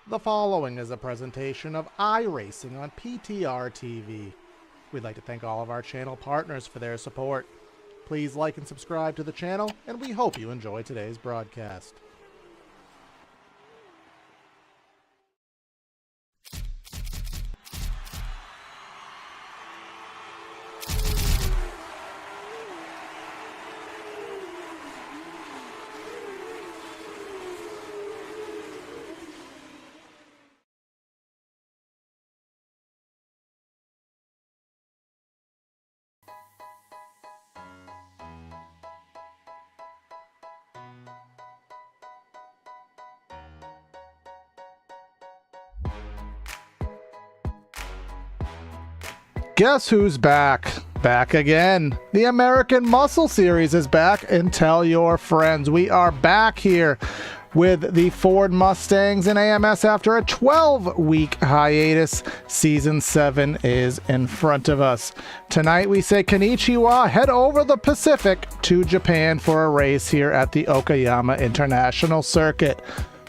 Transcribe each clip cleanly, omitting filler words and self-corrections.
The following is a presentation of iRacing on PTR TV. We'd like to thank all of our channel partners for their support. Please like and subscribe to the channel, and we hope you enjoy today's broadcast. Guess who's back? Back again. The American Muscle Series is back, and tell your friends. We are back here with the Ford Mustangs and AMS after a 12-week hiatus. Season 7 is in front of us. Tonight we say konnichiwa, head over the Pacific to Japan for a race here at the Okayama International Circuit.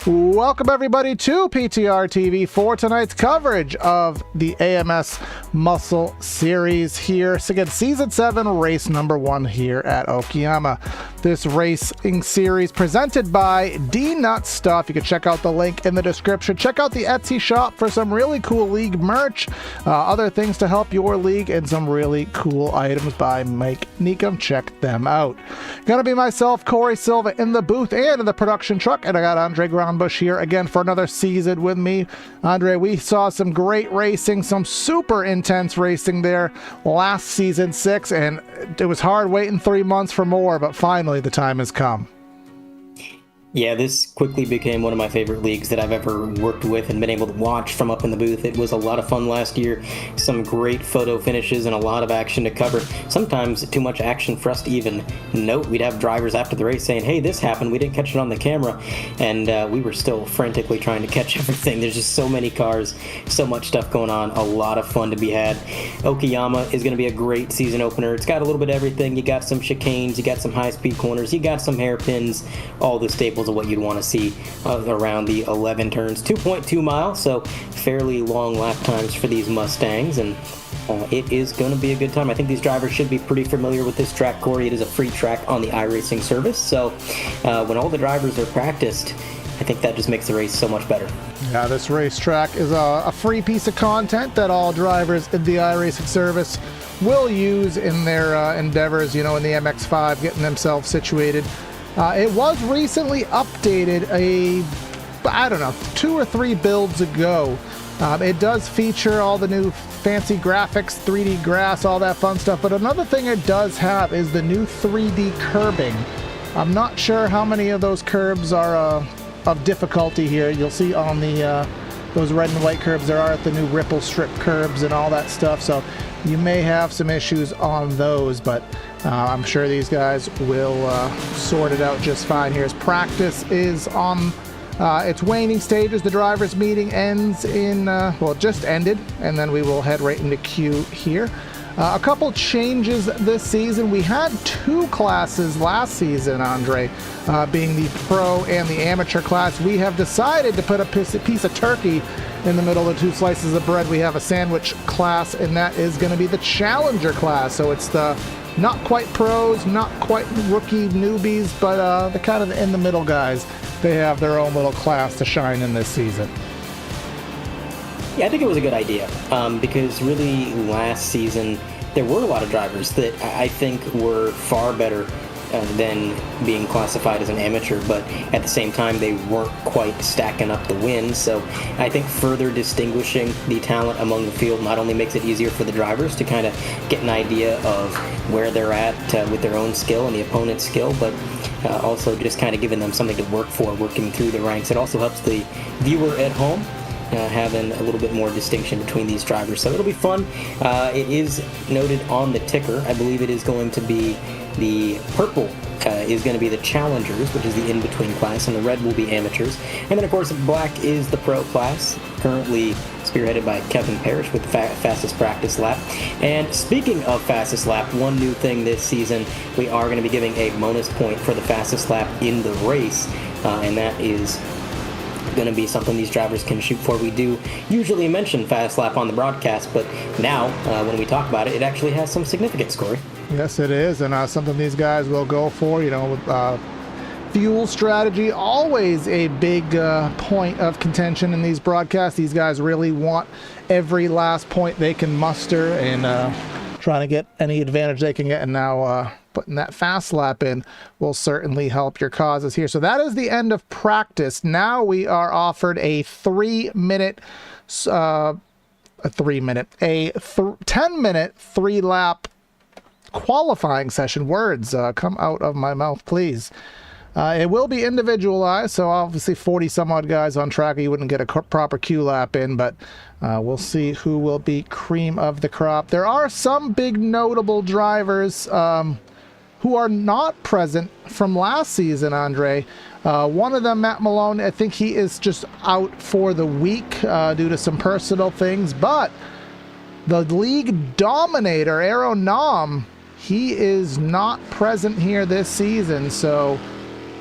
Welcome everybody to PTR TV for tonight's coverage of the AMS Muscle Series here. So again, Season 7, race number 1 here at Okayama. This racing series presented by D-Nut Stuff. You can check out the link in the description. Check out the Etsy shop for some really cool league merch, other things to help your league, and some really cool items by Makeeng. Check them out. Gonna be myself, Corey Silva, in the booth and in the production truck, and I got Andre Groundbush here again for another season with me. Andre, we saw some great racing, some super intense racing there last season 6, and it was hard waiting 3 months for more, but finally the time has come. Yeah, this quickly became one of my favorite leagues that I've ever worked with and been able to watch from up in the booth. It was a lot of fun last year. Some great photo finishes and a lot of action to cover. Sometimes too much action for us to even note. We'd have drivers after the race saying, hey, this happened. We didn't catch it on the camera. And we were still frantically trying to catch everything. There's just so many cars, so much stuff going on. A lot of fun to be had. Okayama is going to be a great season opener. It's got a little bit of everything. You got some chicanes. You got some high-speed corners. You got some hairpins. All the staples of what you'd want to see around the 11 turns. 2.2 miles, so fairly long lap times for these Mustangs, and it is going to be a good time. I think these drivers should be pretty familiar with this track, Corey. It is a free track on the iRacing service, so when all the drivers are practiced, I think that just makes the race so much better. Yeah, this racetrack is a free piece of content that all drivers in the iRacing service will use in their endeavors, you know, in the MX-5, getting themselves situated. It was recently updated I don't know, 2 or 3 builds ago. It does feature all the new fancy graphics, 3D grass, all that fun stuff, but another thing it does have is the new 3D curbing. I'm not sure how many of those curbs are of difficulty here. You'll see on the those red and white curbs there are the new ripple strip curbs and all that stuff, so you may have some issues on those, but I'm sure these guys will sort it out just fine here. As practice is on its waning stages, the drivers' meeting ends in, well, it just ended, and then we will head right into Q here. A couple changes this season. We had 2 classes last season, Andre, being the pro and the amateur class. We have decided to put a piece of turkey in the middle of the 2 slices of bread. We have a sandwich class, and that is going to be the challenger class. So it's the not quite pros, not quite rookie newbies, but the kind of in the middle guys. They have their own little class to shine in this season. Yeah, I think it was a good idea because really last season there were a lot of drivers that I think were far better than being classified as an amateur, but at the same time they weren't quite stacking up the wins. So I think further distinguishing the talent among the field not only makes it easier for the drivers to kind of get an idea of where they're at with their own skill and the opponent's skill, but also just kind of giving them something to work for, working through the ranks. It also helps the viewer at home having a little bit more distinction between these drivers. So it'll be fun. It is noted on the ticker. I believe it is going to be the purple is going to be the challengers, which is the in-between class, and the red will be amateurs. And then, of course, black is the pro class, currently spearheaded by Kevin Parrish with the fastest practice lap. And speaking of fastest lap, one new thing this season, we are going to be giving a bonus point for the fastest lap in the race, and that is going to be something these drivers can shoot for. We do usually mention fast lap on the broadcast, but now when we talk about it, it actually has some significance, Corey. Yes, it is, and something these guys will go for. Fuel strategy, always a big point of contention in these broadcasts. These guys really want every last point they can muster and trying to get any advantage they can get, and now putting that fast lap in will certainly help your causes here. So that is the end of practice. Now we are offered a 10-minute 3-lap qualifying session. Words come out of my mouth, please. It will be individualized, so obviously 40 some odd guys on track, you wouldn't get a proper Q lap in, but we'll see who will be cream of the crop. There are some big notable drivers who are not present from last season, Andre. One of them, Matt Malone, I think he is just out for the week due to some personal things, but the league dominator, Aero Nom, he is not present here this season, so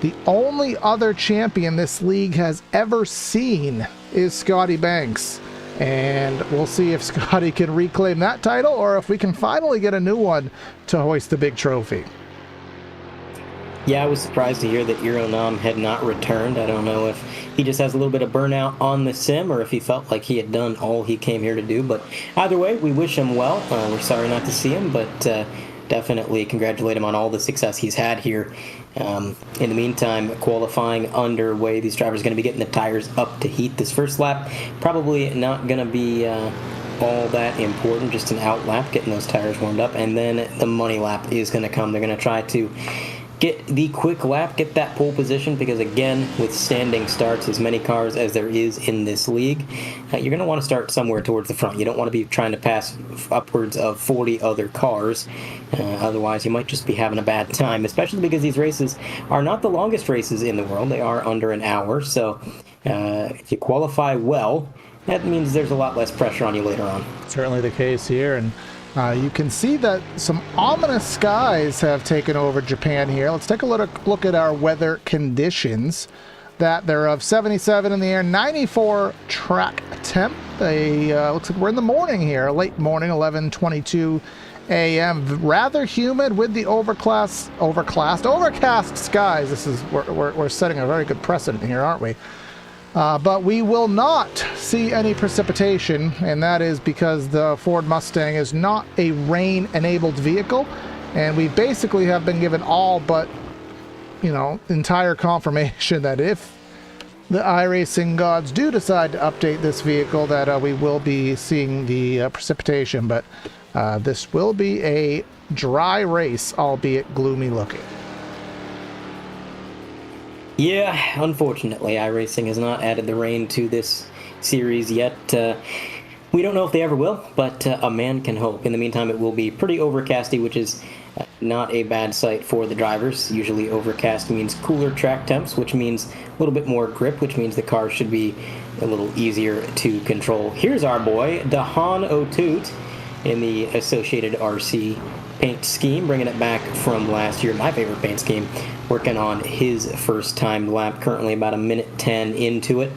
the only other champion this league has ever seen is Scotty Banks. And we'll see if Scotty can reclaim that title or if we can finally get a new one to hoist the big trophy. Yeah, I was surprised to hear that Nam had not returned. I don't know if he just has a little bit of burnout on the sim or if he felt like he had done all he came here to do. But either way, we wish him well. We're sorry not to see him, but definitely congratulate him on all the success he's had here. In the meantime, qualifying underway. These drivers are going to be getting the tires up to heat. This first lap probably not going to be all that important, just an out lap, getting those tires warmed up, and then the money lap is going to come. They're going to try to get the quick lap, get that pole position, because again, with standing starts, as many cars as there is in this league, you're going to want to start somewhere towards the front. You don't want to be trying to pass upwards of 40 other cars. Otherwise, you might just be having a bad time, especially because these races are not the longest races in the world. They are under an hour, so if you qualify well, that means there's a lot less pressure on you later on. Certainly the case here, and you can see that some ominous skies have taken over Japan here. Let's take a look at our weather conditions. That they're of 77 in the air, 94 track temp. Looks like we're in the morning here, late morning, 11:22 a.m. Rather humid with the overcast skies. This is we're setting a very good precedent here, aren't we? But we will not see any precipitation, and that is because the Ford Mustang is not a rain-enabled vehicle, and we basically have been given all but, entire confirmation that if the iRacing gods do decide to update this vehicle, that we will be seeing the precipitation, but this will be a dry race, albeit gloomy looking. Yeah, unfortunately, iRacing has not added the rain to this series yet. We don't know if they ever will, but a man can hope. In the meantime, it will be pretty overcasty, which is not a bad sight for the drivers. Usually overcast means cooler track temps, which means a little bit more grip, which means the car should be a little easier to control. Here's our boy, DeCunha O'Toole, in the Associated RC paint scheme, bringing it back from last year, my favorite paint scheme, working on his first time lap, currently about 1:10 into it,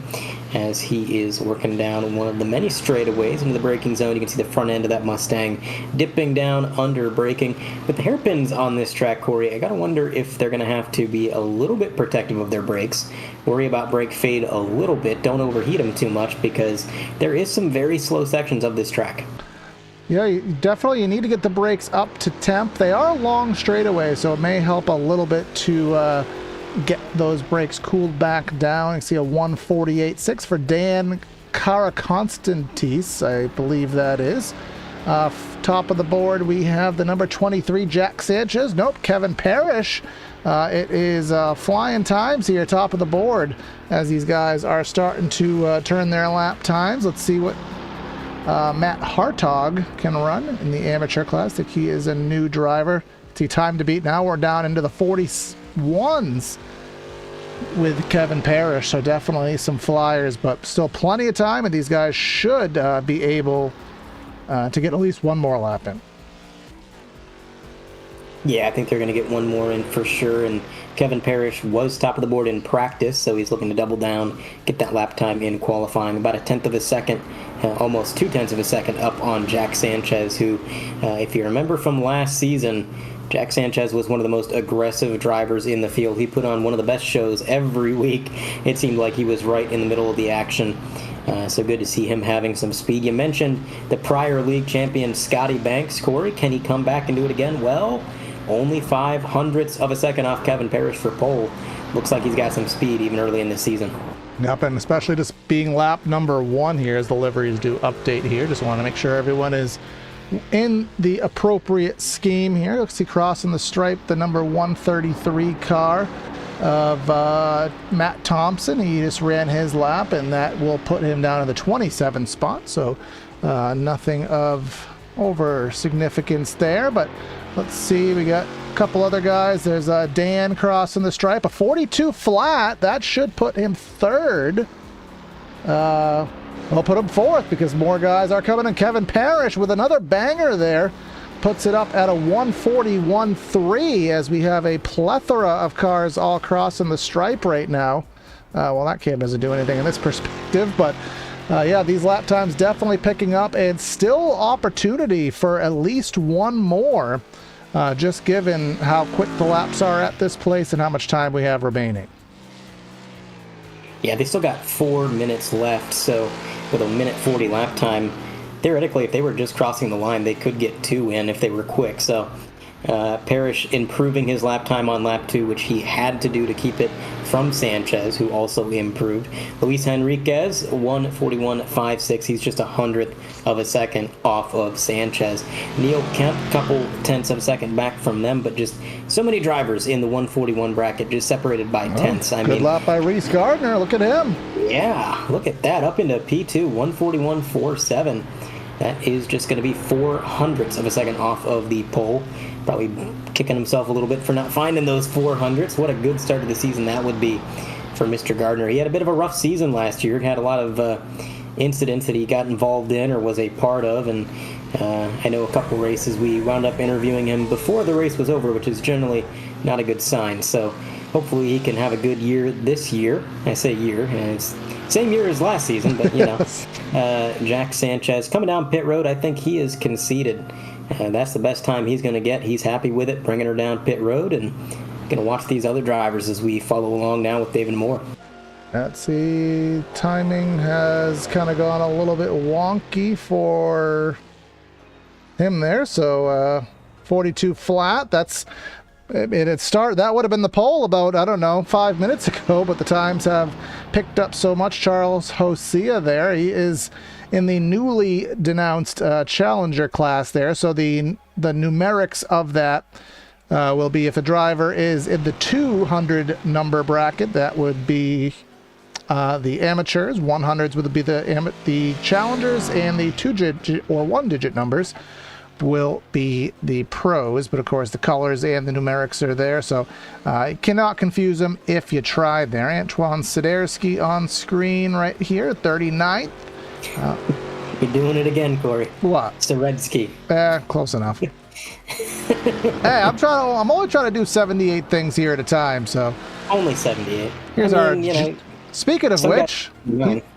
as he is working down one of the many straightaways into the braking zone. You can see the front end of that Mustang dipping down under braking. With the hairpins on this track, Corey, I gotta wonder if they're gonna have to be a little bit protective of their brakes, worry about brake fade a little bit, don't overheat them too much, because there is some very slow sections of this track. Yeah, you need to get the brakes up to temp. They are long straightaways, so it may help a little bit to get those brakes cooled back down. You see a 148.6 for Dan Karakonstantis, I believe that is. Top of the board, we have the number 23, Jack Sanchez. Nope, Kevin Parrish. It is flying times here, top of the board, as these guys are starting to turn their lap times. Let's see what Matt Hartog can run in the amateur class. I think he is a new driver. See, time to beat. Now we're down into the 41s with Kevin Parrish, so definitely some flyers, but still plenty of time, and these guys should be able to get at least one more lap in. Yeah, I think they're going to get one more in for sure. And Kevin Parrish was top of the board in practice, so he's looking to double down, get that lap time in qualifying. About a tenth of a second, almost 0.2 of a second up on Jack Sanchez, who, if you remember from last season, Jack Sanchez was one of the most aggressive drivers in the field. He put on one of the best shows every week. It seemed like he was right in the middle of the action. So good to see him having some speed. You mentioned the prior league champion Scotty Banks. Corey, can he come back and do it again? Well, only 0.05 of a second off Kevin Parrish for pole. Looks like he's got some speed even early in this season. Yep, and especially just being lap number 1 here as the liveries do update here. Just want to make sure everyone is in the appropriate scheme here. Looks he crossing the stripe, the number 133 car of Matt Thompson. He just ran his lap, and that will put him down in the 27th spot. So nothing of over significance there, but let's see, we got a couple other guys. There's Dan crossing the stripe, a 42 flat. That should put him 3rd. We'll put him 4th because more guys are coming. And Kevin Parrish with another banger there puts it up at a 141.3 as we have a plethora of cars all crossing the stripe right now. Well, that cam doesn't do anything in this perspective, but yeah, these lap times definitely picking up, and still opportunity for at least one more, just given how quick the laps are at this place and how much time we have remaining. Yeah, they still got 4 minutes left, so with a 1:40 lap time, theoretically, if they were just crossing the line, they could get 2 in if they were quick. So Parrish improving his lap time on lap 2, which he had to do to keep it from Sanchez, who also improved. Luis Henriquez, 1:41.56. He's just 100th of a second off of Sanchez. Neil Kemp, couple tenths of a second back from them, but just so many drivers in the 141 bracket, just separated by tenths. I Good mean, lap by Reese Gardner. Look at him. yeah, look at that. Up into P2, 141.47. That is just going to be 0.04 of a second off of the pole. Probably kicking himself a little bit for not finding those 400s. What a good start to the season that would be for Mr. Gardner. He had a bit of a rough season last year. Had a lot of incidents that he got involved in or was a part of. And I know a couple races we wound up interviewing him before the race was over, which is generally not a good sign. So hopefully he can have a good year this year. I say year. It's same year as last season, but you know. Jack Sanchez coming down pit road. I think he is conceded. That's the best time he's going to get. He's happy with it, bringing her down pit road, and going to watch these other drivers as we follow along now with David Moore. Let's see, timing has kind of gone a little bit wonky for him there. So 42 flat. That's that would have been the pole about, I don't know, 5 minutes ago, but the times have picked up so much. Charles Hosea there, he is in the newly denounced Challenger class there. So the numerics of that will be if a driver is in the 200 number bracket, that would be the amateurs. 100s would be the challengers, and the 2-digit or 1-digit numbers will be the pros. But of course the colors and the numerics are there, so you cannot confuse them if you try there. Antoine Siderski on screen right here, 39th. You're doing it again, Corey. What? Saretsky. Close enough. Hey, I'm only trying to do 78 things here at a time, so. Only 78. Here's speaking of which,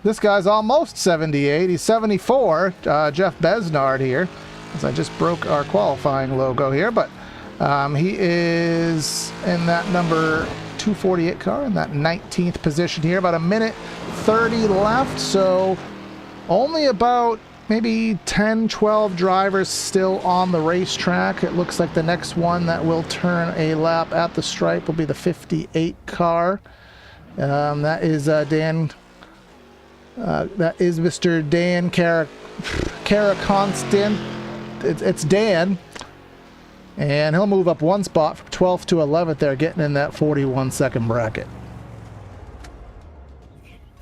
this guy's almost 78. He's 74. Jeff Besnard here, as I just broke our qualifying logo here, but he is in that number 248 car in that 19th position here. About a minute 30 left, so only about maybe 10, 12 drivers still on the racetrack. It looks like the next one that will turn a lap at the stripe will be the 58 car. That is Dan. That is Mr. Dan Caraconstant. It's Dan, and he'll move up one spot from 12th to 11th there, getting in that 41-second bracket.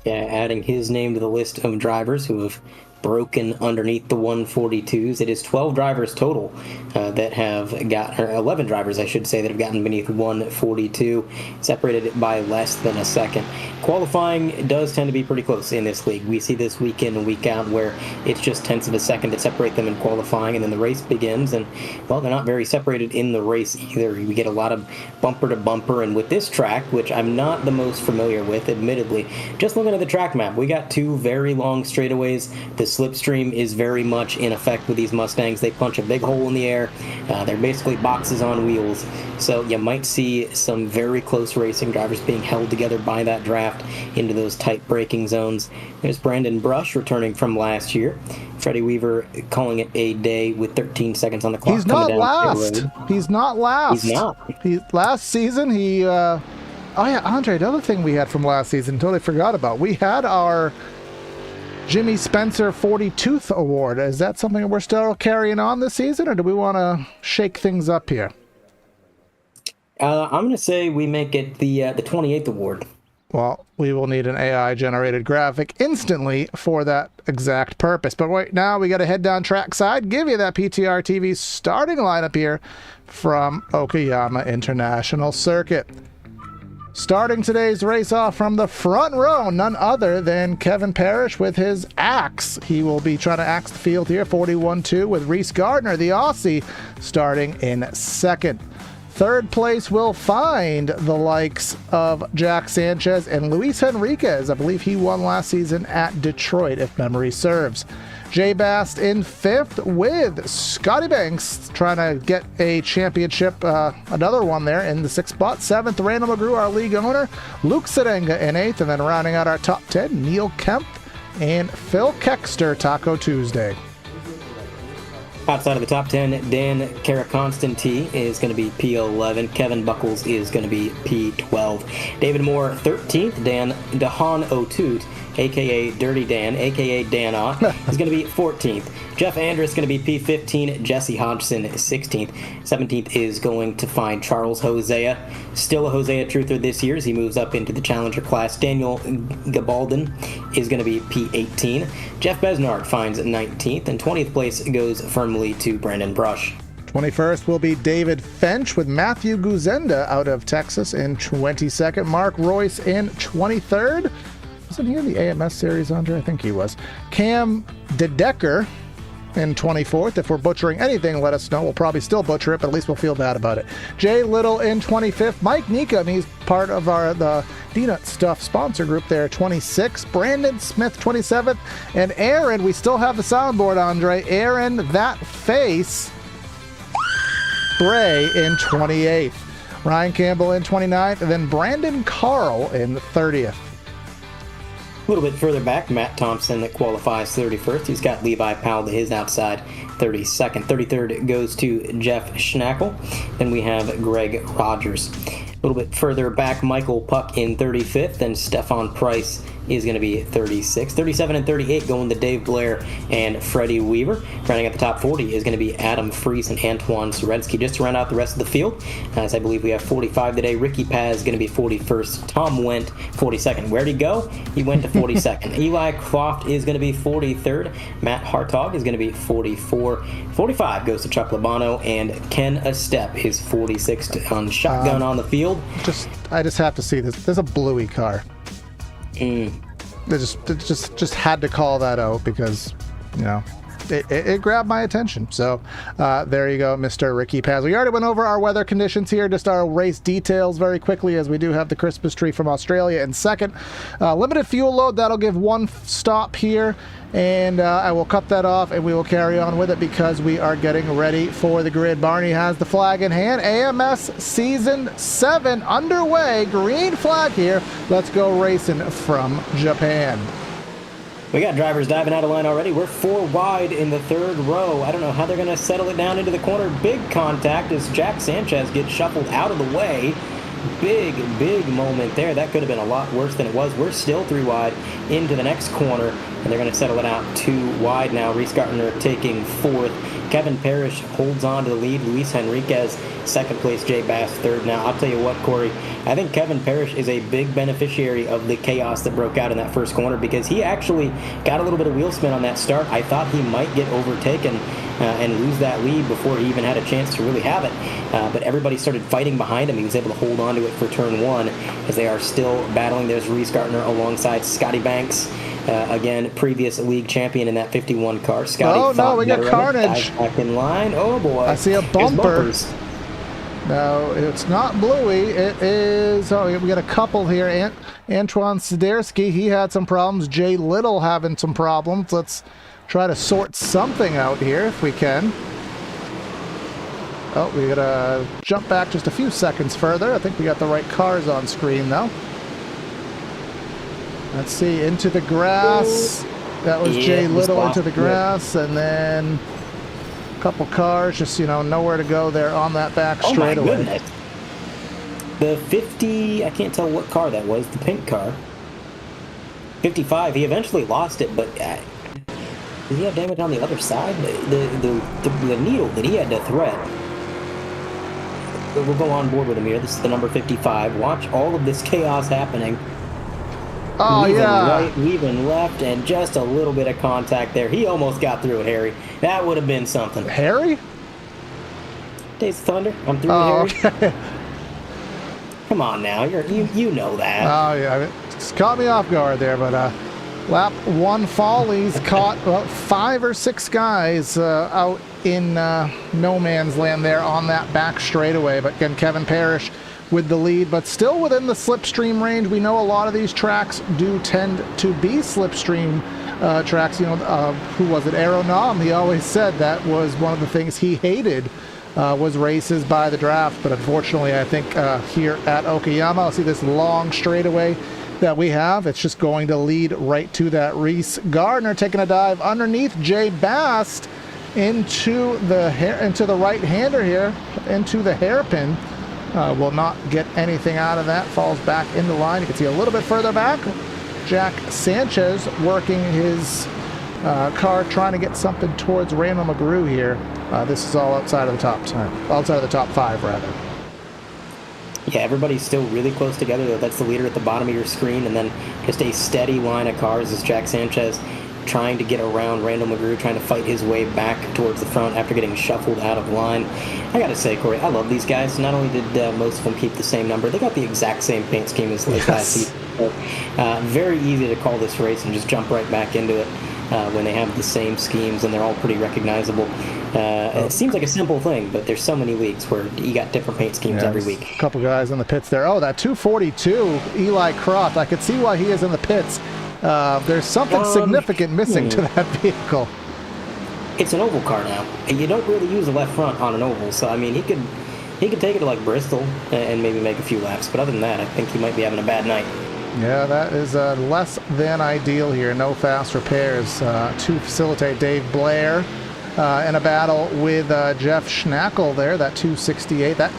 Yeah, adding his name to the list of drivers who have broken underneath the 142s. It is 12 drivers total that have got, or 11 drivers, I should say, that have gotten beneath 142, separated by less than a second. Qualifying does tend to be pretty close in this league. We see this week in and week out where it's just tenths of a second that separate them in qualifying, and then the race begins, and, well, they're not very separated in the race either. We get a lot of bumper to bumper, and with this track, which I'm not the most familiar with, admittedly, just looking at the track map, we got two very long straightaways. The slipstream is very much in effect with these Mustangs. They punch a big hole in the air. They're basically boxes on wheels, so you might see some very close racing, drivers being held together by that draft into those tight braking zones. There's Brandon Brush returning from last year. Freddie Weaver calling it a day with 13 seconds on the clock. He's not last. He's not last. He's not. Last season, he... oh, yeah, Andre, another thing we had from last season, totally forgot about. We had our Jimmy Spencer 42th award. Is that something we're still carrying on this season, or do we want to shake things up here? I'm going to say we make it the 28th award. Well, we will need an AI-generated graphic instantly for that exact purpose. But right now, we got to head down trackside, give you that PTR TV starting lineup here from Okayama International Circuit. Starting today's race off from the front row, none other than Kevin Parrish with his axe. He will be trying to axe the field here, 41-2, with Reese Gardner, the Aussie, starting in second. Third place will find the likes of Jack Sanchez and Luis Henriquez. I believe he won last season at Detroit, if memory serves. Jay Bast in fifth with Scotty Banks trying to get a championship, another one there in the sixth spot. Seventh, Randall McGrew, our league owner. Luke Sedenga in eighth, and then rounding out our top 10, Neil Kemp and Phil Kexter, Taco Tuesday. Outside of the top 10, Dan Karakonstanti is going to be P11. Kevin Buckles is going to be P12. David Moore, 13th. Dan DeHaan O'Toole, a.k.a. Dirty Dan, a.k.a. Dan Ott, is going to be 14th. Jeff Andrus is going to be P15. Jesse Hodgson, 16th. 17th is going to find Charles Hosea. Still a Hosea truther this year as he moves up into the Challenger class. Daniel Gabaldon is going to be P18. Jeff Besnard finds 19th, and 20th place goes firmly to Brandon Brush. 21st will be David Fench with Matthew Guzenda out of Texas in 22nd. Mark Royce in 23rd. Wasn't he in the AMS series, Andre? I think he was. Cam DeDecker in 24th. If we're butchering anything, let us know. We'll probably still butcher it, but at least we'll feel bad about it. Jay Little in 25th. Mike Nika, he's part of the D-Nut Stuff sponsor group there, 26th. Brandon Smith, 27th. And Aaron, we still have the soundboard, Andre. Aaron, that face, Bray in 28th. Ryan Campbell in 29th. And then Brandon Carl in 30th. A little bit further back, Matt Thompson that qualifies 31st. He's got Levi Powell to his outside, 32nd. 33rd goes to Jeff Schnackle. Then we have Greg Rogers. A little bit further back, Michael Puck in 35th, and Stefan Price is going to be 36. 37 and 38 going to Dave Blair and Freddie Weaver. Rounding out the top 40 is going to be Adam Fries and Antoine Sorensky. Just to round out the rest of the field, as I believe we have 45 today, Ricky Paz is going to be 41st. Tom Wendt, 42nd. Where'd he go? He went to 42nd. Eli Croft is going to be 43rd. Matt Hartog is going to be 44. 45 goes to Chuck Labano, and Ken Estep is 46th on shotgun on the field. I just have to see this. There's a Bluey car. They just had to call that out because, you know, it grabbed my attention. So there you go, Mr. Ricky Paz. We already went over our weather conditions here, just our race details very quickly, as we do have the Christmas tree from Australia in second. Limited fuel load, that'll give one stop here. And I will cut that off, and we will carry on with it because we are getting ready for the grid. Barney has the flag in hand. AMS Season 7 underway. Green flag here. Let's go racing from Japan. We got drivers diving out of line already. We're 4 wide in the third row. I don't know how they're going to settle it down into the corner. Big contact as Jack Sanchez gets shuffled out of the way. big moment there. That could have been a lot worse than it was. We're still 3 wide into the next corner, and they're going to settle it out 2 wide now. Reese Gardner taking 4th. Kevin Parrish holds on to the lead. Luis Henriquez, 2nd place. Jay Bass, 3rd. Now, I'll tell you what, Corey, I think Kevin Parrish is a big beneficiary of the chaos that broke out in that first corner, because he actually got a little bit of wheel spin on that start. I thought he might get overtaken and lose that lead before he even had a chance to really have it. But everybody started fighting behind him. He was able to hold on to it for turn 1 as they are still battling. There's Reese Gardner alongside Scotty Banks. Again, previous league champion in that 51 car. Scotty. Oh, no, we got carnage. Back in line. Oh, boy. I see a bumper. No, it's not Bluey. It is... Oh, we got a couple here. Antoine Sidersky, he had some problems. Jay Little having some problems. Let's try to sort something out here if we can. Oh, we gotta jump back just a few seconds further. I think we got the right cars on screen, though. Let's see, into the grass. That was Jay Little into the grass, and then a couple cars, just, you know, nowhere to go there on that back straightaway. Oh, my goodness. The 50, I can't tell what car that was, the pink car. 55, he eventually lost it, but did he have damage on the other side? The needle that he had to thread. We'll go on board with him here. This is the number 55. Watch all of this chaos happening. Oh, weaving yeah. Right, weaving left, and just a little bit of contact there. He almost got through it, Harry. That would have been something. Harry? Days of Thunder. I'm through it, Harry. Okay. Come on now. You know that. Oh, yeah. Just caught me off guard there, but lap 1 Follies caught 5 or 6 guys out in no man's land there on that back straightaway. But again, Kevin Parrish with the lead, but still within the slipstream range. We know a lot of these tracks do tend to be slipstream tracks. You know, who was it? Aeronam. He always said that was one of the things he hated was races by the draft. But unfortunately, I think here at Okayama, I'll see this long straightaway that we have. It's just going to lead right to that. Reese Gardner taking a dive underneath Jay Bast into the right-hander here, into the hairpin. Will not get anything out of that. Falls back in the line. You can see a little bit further back. Jack Sanchez working his car, trying to get something towards Randall McGrew here. This is all outside of the top 10, outside of the top 5 rather. Yeah, everybody's still really close together, though. That's the leader at the bottom of your screen, and then just a steady line of cars as Jack Sanchez trying to get around Randall McGrew, trying to fight his way back towards the front after getting shuffled out of line. I gotta say, Corey, I love these guys. Not only did most of them keep the same number, they got the exact same paint scheme as last season. So, very easy to call this race and just jump right back into it when they have the same schemes and they're all pretty recognizable. It seems like a simple thing, but there's so many leagues where you got different paint schemes every week. A couple guys in the pits there. Oh, that 242, Eli Croft. I could see why he is in the pits. There's something significant missing to that vehicle. It's an oval car now. You don't really use the left front on an oval, so I mean he could take it to like Bristol and maybe make a few laps, but other than that, I think he might be having a bad night. Yeah, that is less than ideal here. No fast repairs to facilitate Dave Blair in a battle with Jeff Schnackle there, that 268. That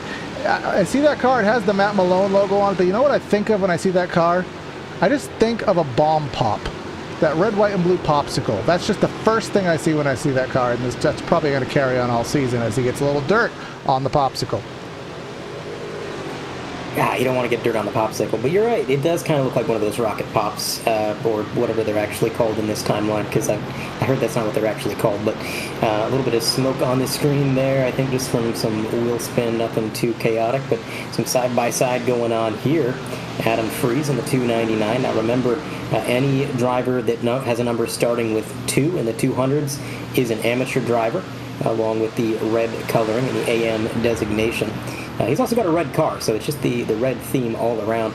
I see that car. It has the Matt Malone logo on it, but you know what I think of when I see that car? I just think of a bomb pop, that red, white, and blue popsicle. That's just the first thing I see when I see that car, and that's probably going to carry on all season as he gets a little dirt on the popsicle. Yeah, you don't want to get dirt on the popsicle, but you're right. It does kind of look like one of those rocket pops, or whatever they're actually called in this timeline, because I heard that's not what they're actually called, but a little bit of smoke on the screen there, I think just from some wheel spin, nothing too chaotic, but some side-by-side going on here. Adam Freeze on the 299. Now remember, any driver that has a number starting with 2 in the 200s is an amateur driver, along with the red coloring and the AM designation. He's also got a red car, so it's just the red theme all around.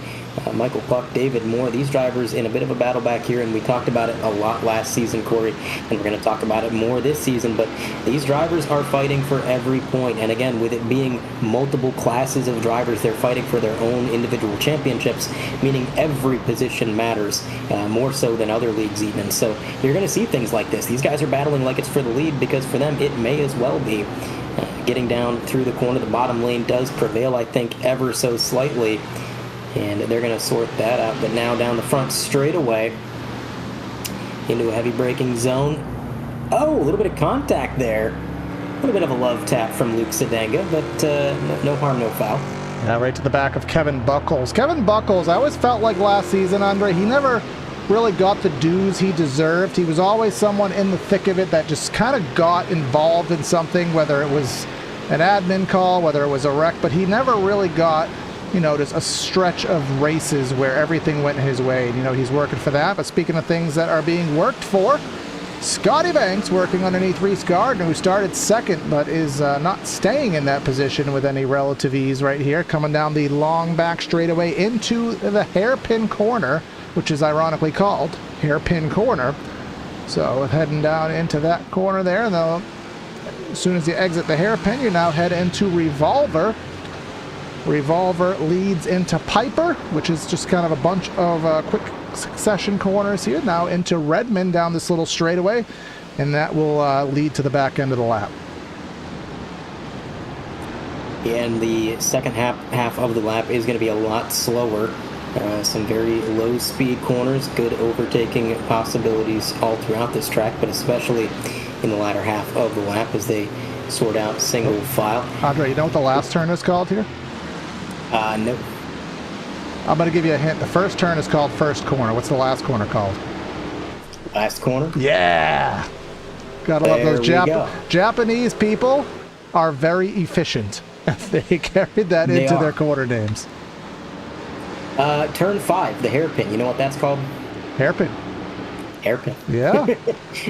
Michael Puck, David Moore, these drivers in a bit of a battle back here, and we talked about it a lot last season, Corey, and we're going to talk about it more this season, but these drivers are fighting for every point, and again, with it being multiple classes of drivers, they're fighting for their own individual championships, meaning every position matters, more so than other leagues even, so you're going to see things like this. These guys are battling like it's for the lead, because for them, it may as well be. getting down through the corner. The bottom lane does prevail, I think, ever so slightly. And they're going to sort that out. But now down the front straightaway into a heavy braking zone. Oh, a little bit of contact there. A little bit of a love tap from Luke Sedenga, but no harm, no foul. Yeah, right to the back of Kevin Buckles. Kevin Buckles, I always felt like last season, Andre, he never really got the dues he deserved. He was always someone in the thick of it that just kind of got involved in something, whether it was an admin call, whether it was a wreck, but he never really got, just a stretch of races where everything went his way. And, he's working for that. But speaking of things that are being worked for, Scotty Banks working underneath Reese Gardner, who started second but is not staying in that position with any relative ease right here, coming down the long back straightaway into the hairpin corner, which is ironically called Hairpin Corner. So heading down into that corner there, and then as soon as you exit the hairpin, you now head into Revolver. Revolver leads into Piper, which is just kind of a bunch of quick succession corners here. Now into Redmond down this little straightaway, and that will lead to the back end of the lap. And the second half of the lap is going to be a lot slower. Some very low-speed corners, good overtaking possibilities all throughout this track, but especially in the latter half of the lap as they sort out single file. Andre, you know what the last turn is called here? No. I'm going to give you a hint. The first turn is called first corner. What's the last corner called? Last corner? Yeah! Gotta love those Japanese people are very efficient. They carried that into their quarter names. Turn 5, the hairpin. You know what that's called? Hairpin. Hairpin. Yeah.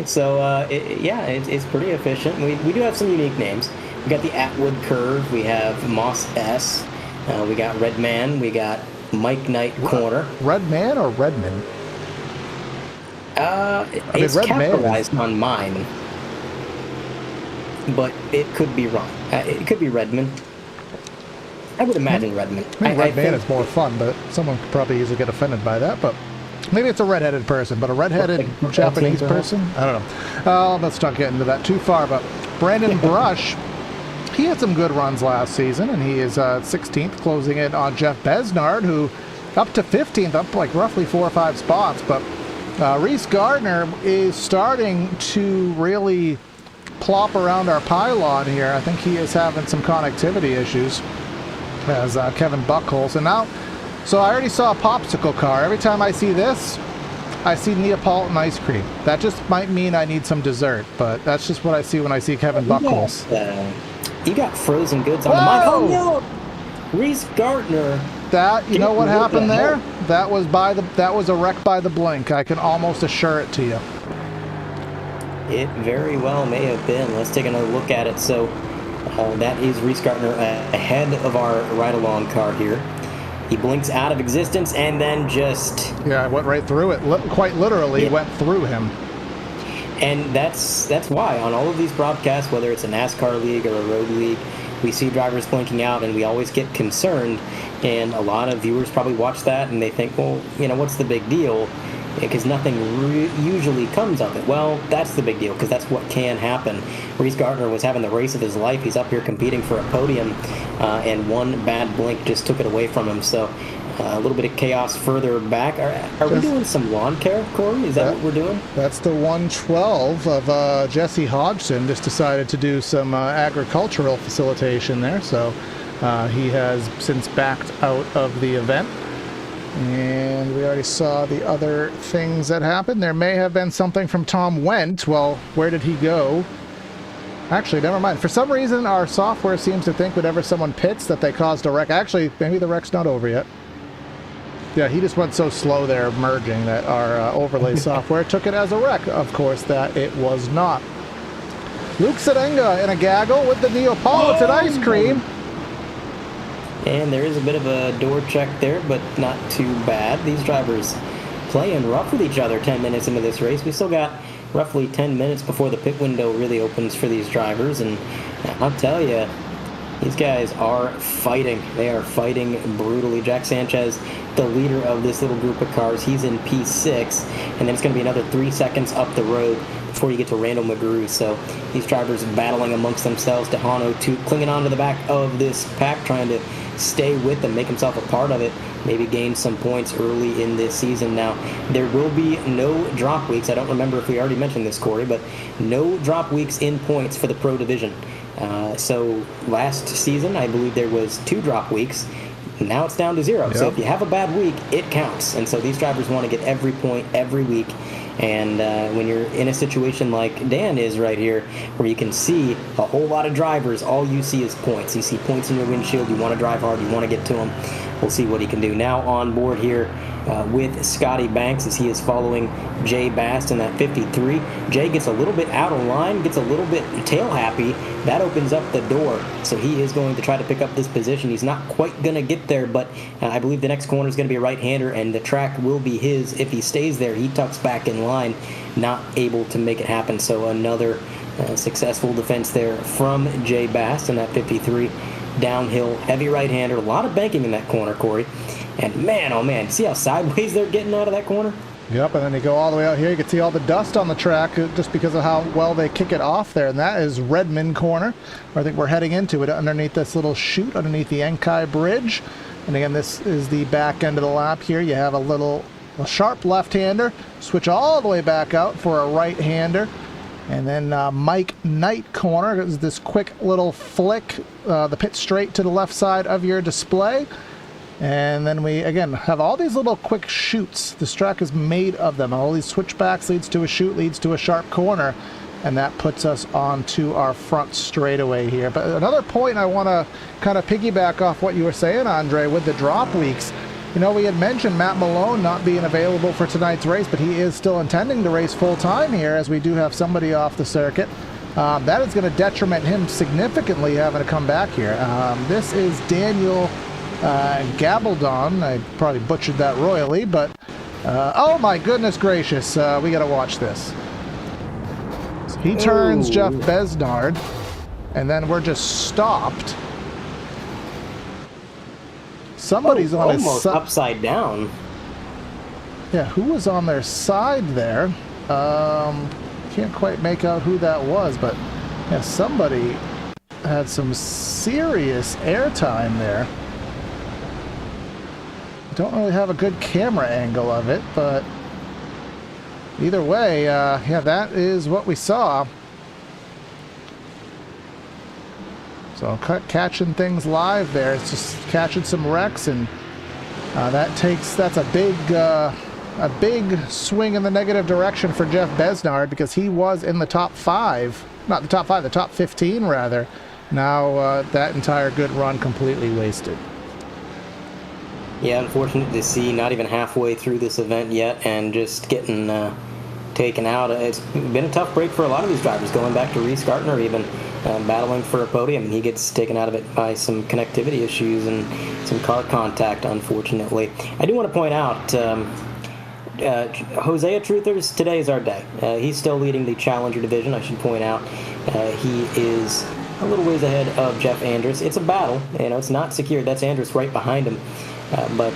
So, it's pretty efficient. We do have some unique names. We got the Atwood Curve. We have Moss S. We got Red Man. We got Mike Knight Corner. Red Man or Redman? It's Red capitalized on mine. But it could be wrong. It could be Redman. I would imagine Redman. Red Man is more fun, but someone could probably easily get offended by that. But maybe it's a redheaded person, but a redheaded Japanese person? I don't know. Let's not get into that too far. But Brandon Brush, he had some good runs last season, and he is 16th, closing it on Jeff Besnard, who up to 15th, up like roughly 4 or 5 spots. But Reese Gardner is starting to really plop around our pylon here. I think he is having some connectivity issues, as Kevin Buckles. And now, so I already saw a popsicle car. Every time I see this, I see Neapolitan ice cream. That just might mean I need some dessert, but that's just what I see when I see Kevin Buckles. You got frozen goods on the mic. Oh no! Reese Gardner. That, you know what happened there? That was a wreck by the blink. I can almost assure it to you. It very well may have been. Let's take another look at it. So that is Reese Gardner ahead of our ride-along car here. He blinks out of existence and then just... Yeah, I went right through it. Quite literally went through him. And that's why on all of these broadcasts, whether it's a NASCAR league or a road league, we see drivers blinking out and we always get concerned. And a lot of viewers probably watch that and they think, well, what's the big deal? Because nothing usually comes of it. Well, that's the big deal, because that's what can happen. Reese Gardner was having the race of his life. He's up here competing for a podium, and one bad blink just took it away from him. So a little bit of chaos further back. Are we doing some lawn care, Corey? Is that what we're doing? That's the 112 of Jesse Hodgson. Just decided to do some agricultural facilitation there. So he has since backed out of the event. And we already saw the other things that happened. There may have been something from Tom Wendt. Well, where did he go? Actually, never mind. For some reason, our software seems to think whenever someone pits that they caused a wreck. Actually, maybe the wreck's not over yet. Yeah, he just went so slow there merging that our overlay software took it as a wreck. Of course, that it was not. Luke Sedenga in a gaggle with the Neapolitan ice cream. And there is a bit of a door check there, but not too bad. These drivers playing rough with each other 10 minutes into this race. We still got roughly 10 minutes before the pit window really opens for these drivers. And I'll tell you, These guys are fighting. They are fighting brutally. Jack Sanchez, the leader of this little group of cars, he's in P6, and then it's going to be another 3 seconds up the road before you get to Randall McGrew. So these drivers battling amongst themselves. Dejano too, clinging onto the back of this pack, trying to stay with them, make himself a part of it, maybe gain some points early in this season. Now, there will be no drop weeks. I don't remember if we already mentioned this, Corey, but no drop weeks in points for the Pro Division. So last season, I believe there was 2 drop weeks. Now it's down to 0. Yep. So if you have a bad week, it counts. And so these drivers want to get every point every week. And when you're in a situation like Dan is right here, where you can see a whole lot of drivers, all you see is points. You see points in your windshield. You want to drive hard. You want to get to them. We'll see what he can do. Now on board here with Scotty Banks as he is following Jay Bast in that 53. Jay gets a little bit out of line, gets a little bit tail happy. That opens up the door. So he is going to try to pick up this position. He's not quite going to get there, but I believe the next corner is going to be a right-hander, and the track will be his. If he stays there, he tucks back in line, not able to make it happen. So another successful defense there from Jay Bast in that 53. Downhill, heavy right-hander, a lot of banking in that corner, Corey. And man, oh man, see how sideways they're getting out of that corner? Yep, and then you go all the way out here, you can see all the dust on the track just because of how well they kick it off there. And that is Redmond Corner. I think we're heading into it underneath this little chute, underneath the Enkai Bridge. And again, this is the back end of the lap here. You have a sharp left-hander, switch all the way back out for a right-hander. And then Mike Knight Corner is this quick little flick, the pit straight to the left side of your display. And then we, again, have all these little quick chutes. This track is made of them. All these switchbacks leads to a chute, leads to a sharp corner. And that puts us onto our front straightaway here. But another point I want to kind of piggyback off what you were saying, Andre, with the drop weeks. You know, we had mentioned Matt Malone not being available for tonight's race, but he is still intending to race full-time here, as we do have somebody off the circuit. That is going to detriment him significantly having to come back here. This is Daniel Gabaldon. I probably butchered that royally, but oh my goodness gracious, we got to watch this. So he turns Jeff Besnard, and then we're just stopped. Somebody's on his almost upside down. Yeah, who was on their side there? Can't quite make out who that was, but yeah, somebody had some serious airtime there. Don't really have a good camera angle of it, but either way, yeah, that is what we saw. So catching things live there. It's just catching some wrecks, and that's a big swing in the negative direction for Jeff Besnard, because he was in the top 5, not the top 5, the top 15 rather. Now that entire good run completely wasted. Yeah, unfortunate to see, not even halfway through this event yet, and just getting taken out. It's been a tough break for a lot of these drivers, going back to Reese Gartner even, battling for a podium. He gets taken out of it by some connectivity issues and some car contact, unfortunately. I do want to point out, Hosea Truthers, today is our day. He's still leading the Challenger division, I should point out. He is a little ways ahead of Jeff Andrus. It's a battle, it's not secured. That's Andrus right behind him. But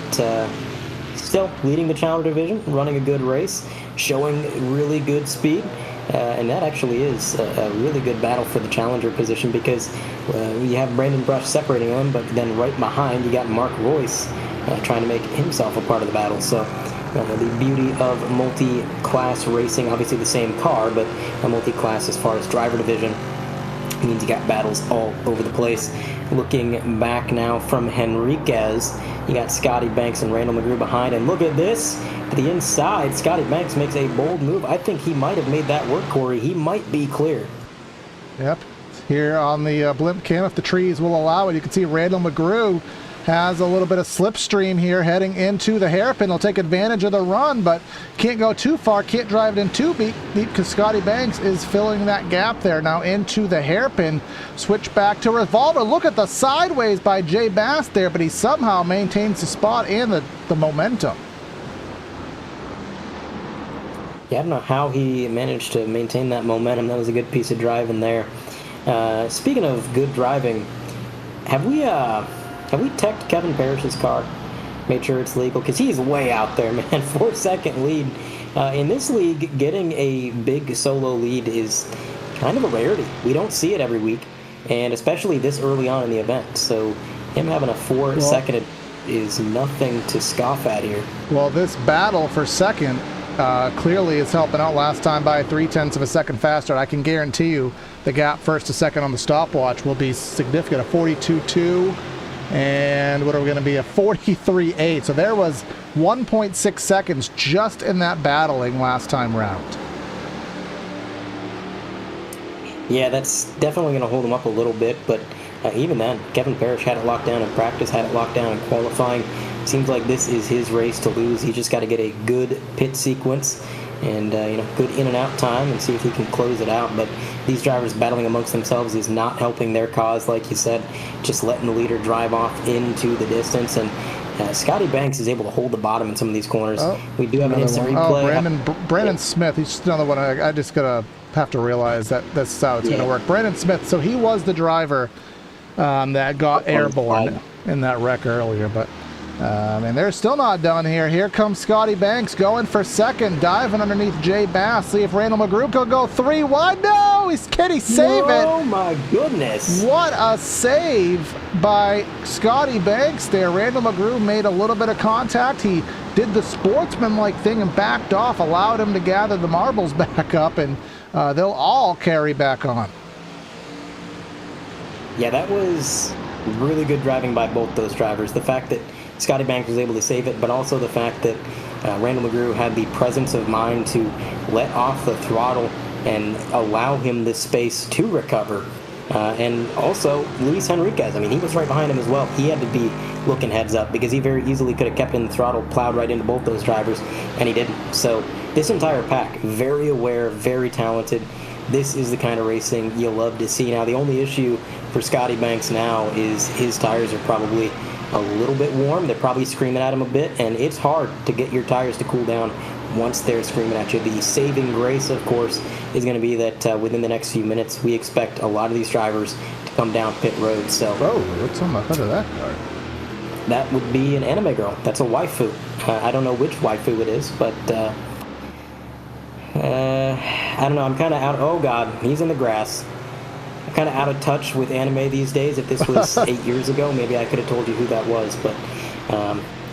still leading the Challenger division, running a good race, showing really good speed. And that actually is a really good battle for the Challenger position, because you have Brandon Brush separating them, but then right behind you got Mark Royce trying to make himself a part of the battle. So the beauty of multi-class racing, obviously the same car, but a multi-class as far as driver division means you got battles all over the place. Looking back now from Henriquez, you got Scotty Banks and Randall McGrew behind, and look at this, to the inside, Scotty Banks makes a bold move. I think he might have made that work, Corey. He might be clear. Yep, here on the blimp cam, if the trees will allow it, you can see Randall McGrew has a little bit of slipstream here heading into the hairpin. He'll take advantage of the run, but can't go too far, can't drive it in too deep, because Scotty Banks is filling that gap there now into the hairpin. Switch back to Revolver. Look at the sideways by Jay Bass there, but he somehow maintains the spot and the momentum. Yeah, I don't know how he managed to maintain that momentum. That was a good piece of driving there. Speaking of good driving, have we teched Kevin Parrish's car? Made sure it's legal, because he's way out there, man. 4-second lead. In this league, getting a big solo lead is kind of a rarity. We don't see it every week, and especially this early on in the event. So him having a 4-second is nothing to scoff at here. Well, this battle for second clearly is helping out. Last time by 0.3 of a second faster. I can guarantee you the gap first to second on the stopwatch will be significant. A 42.2. And what are we going to be? A 43.8. So there was 1.6 seconds just in that battling last time round. Yeah, that's definitely going to hold him up a little bit, but even then, Kevin Parrish had it locked down in practice, had it locked down in qualifying. Seems like this is his race to lose. He just got to get a good pit sequence and good in and out time and see if he can close it out. But these drivers battling amongst themselves is not helping their cause, like you said, just letting the leader drive off into the distance. And Scotty Banks is able to hold the bottom in some of these corners. We do have an instant replay. Brandon Smith, he's just another one. I just gotta have to realize that that's how it's gonna work. Brandon Smith, so he was the driver that got airborne in that wreck earlier, but and they're still not done here. Here comes Scotty Banks going for second, diving underneath Jay Bass. See if Randall McGrew can go 3 wide. No, can he save it? Oh my goodness. What a save by Scotty Banks there. Randall McGrew made a little bit of contact. He did the sportsmanlike thing and backed off, allowed him to gather the marbles back up, and they'll all carry back on. Yeah, that was really good driving by both those drivers. The fact that Scotty Banks was able to save it, but also the fact that Randall McGrew had the presence of mind to let off the throttle and allow him the space to recover. And also, Luis Henriquez, I mean, he was right behind him as well. He had to be looking heads up because he very easily could have kept in the throttle, plowed right into both those drivers, and he didn't. So this entire pack, very aware, very talented. This is the kind of racing you love to see. Now, the only issue for Scotty Banks now is his tires are probably a little bit warm. They're probably screaming at him a bit, and it's hard to get your tires to cool down once they're screaming at you. The saving grace, of course, is going to be that within the next few minutes, we expect a lot of these drivers to come down pit road. So, what's on the hood of that car? That would be an anime girl. That's a waifu. I don't know which waifu it is, but I don't know. I'm kind of out. Oh God, he's in the grass. I'm kind of out of touch with anime these days. If this was 8 years ago, maybe I could have told you who that was, but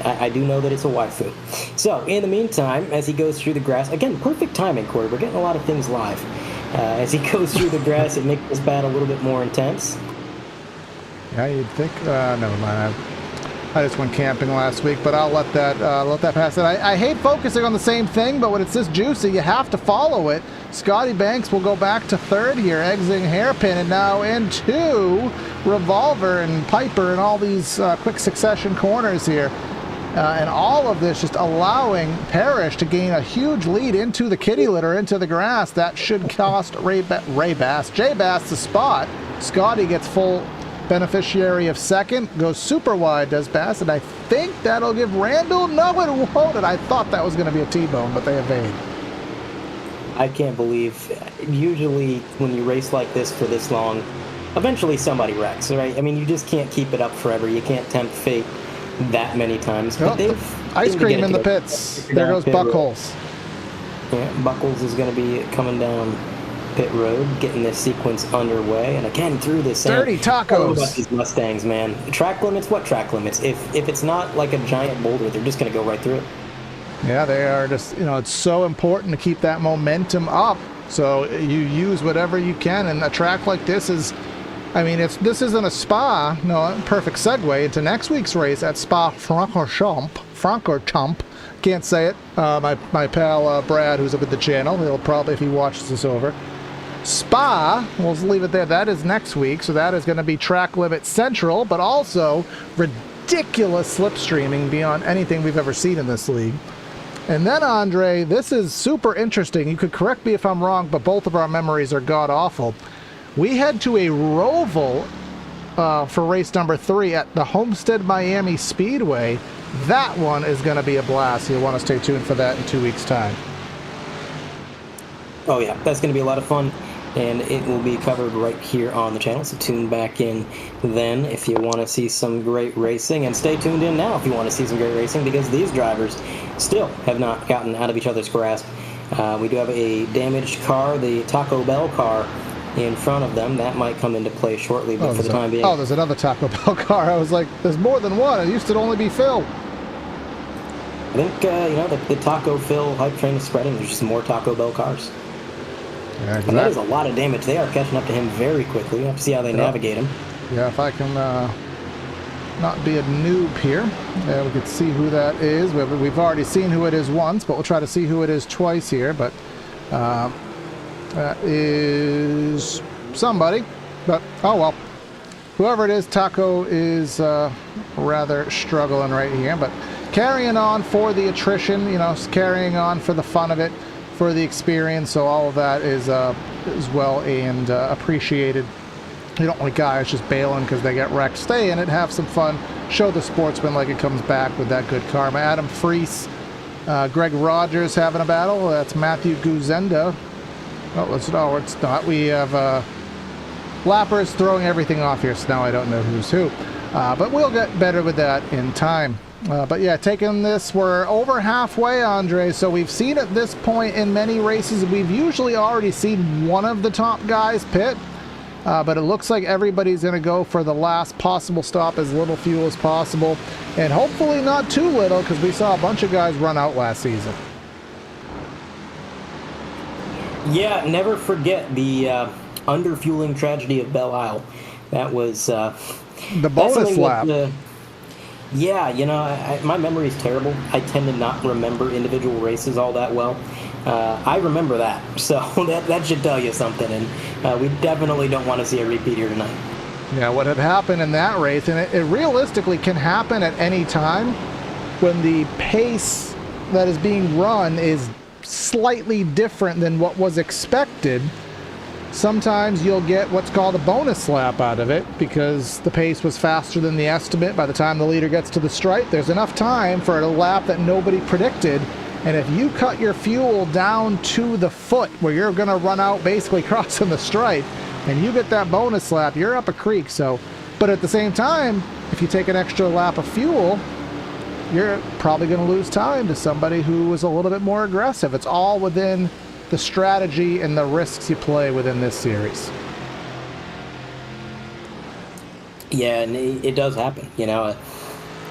I do know that it's a waifu. So, in the meantime, as he goes through the grass, again, perfect timing, Corey. We're getting a lot of things live. As he goes through the grass, it makes this battle a little bit more intense. Yeah, you'd think. Never mind. I just went camping last week, but I'll let that pass. I hate focusing on the same thing, but when it's this juicy, you have to follow it. Scotty Banks will go back to third here, exiting Hairpin, and now into Revolver and Piper and all these quick succession corners here. And all of this just allowing Parrish to gain a huge lead into the kitty litter, into the grass. That should cost Jay Bass the spot. Scotty gets full beneficiary of second, goes super wide, does Bass, and I think that'll give Randall. No, it won't. And I thought that was going to be a T-bone, but they evade. I can't believe, usually when you race like this for this long, eventually somebody wrecks, right? I mean, you just can't keep it up forever. You can't tempt fate that many times. But they've ice cream in the pits. There goes Buckles. Yeah, Buckles is going to be coming down pit road, getting this sequence underway, and again through this dirty tacos. About these Mustangs, man. Track limits? What track limits? If it's not like a giant boulder, they're just going to go right through it. Yeah, they are just, it's so important to keep that momentum up. So you use whatever you can, and a track like this is, I mean, this isn't a Spa. No, perfect segue into next week's race at Spa-Francorchamps. Can't say it. My pal Brad, who's up at the channel, he'll probably, if he watches this over. Spa, we'll leave it there. That is next week, so that is going to be track limit central, but also ridiculous slipstreaming beyond anything we've ever seen in this league. And then, Andre, this is super interesting. You could correct me if I'm wrong, but both of our memories are god-awful. We head to a Roval for race number 3 at the Homestead Miami Speedway. That one is going to be a blast. You'll want to stay tuned for that in 2 weeks' time. Oh, yeah, that's going to be a lot of fun. and it will be covered right here on the channel, so tune back in then if you want to see some great racing, and stay tuned in now if you want to see some great racing, because these drivers still have not gotten out of each other's grasp. We do have a damaged car, the Taco Bell car, in front of them. That might come into play shortly, but for the time being... Oh, there's another Taco Bell car. I was like, there's more than one. It used to only be Phil. I think, the Taco Phil hype train is spreading. There's just more Taco Bell cars. Yeah, exactly. And that is a lot of damage. They are catching up to him very quickly. We'll have to see how they navigate him. Yeah, if I can not be a noob here, we can see who that is. We've already seen who it is once, but we'll try to see who it is twice here. But that is somebody. But, oh well. Whoever it is, Taco is rather struggling right here. But carrying on for the attrition, carrying on for the fun of it, for the experience, so all of that is well and appreciated. You don't want guys just bailing because they get wrecked. Stay in it, have some fun, show the sportsman like it comes back with that good karma. Adam Freese, Greg Rogers having a battle. That's Matthew Guzenda. Oh, it's not. We have lappers throwing everything off here, so now I don't know who's who. But we'll get better with that in time. But yeah, taking this, we're over halfway, Andre, so we've seen at this point in many races, we've usually already seen one of the top guys pit, but it looks like everybody's going to go for the last possible stop, as little fuel as possible, and hopefully not too little, because we saw a bunch of guys run out last season. Yeah, never forget the underfueling tragedy of Belle Isle. That was... the bonus lap. Yeah, my memory is terrible. I tend to not remember individual races all that well. I remember that, so that should tell you something, and we definitely don't want to see a repeat here tonight. Yeah, what had happened in that race, and it realistically can happen at any time when the pace that is being run is slightly different than what was expected. Sometimes you'll get what's called a bonus lap out of it because the pace was faster than the estimate. By the time the leader gets to the stripe, there's enough time for a lap that nobody predicted. And if you cut your fuel down to the foot where you're going to run out basically crossing the stripe and you get that bonus lap, you're up a creek. So, but at the same time, if you take an extra lap of fuel, you're probably going to lose time to somebody who was a little bit more aggressive. It's all within the strategy and the risks you play within this series. Yeah, and it does happen.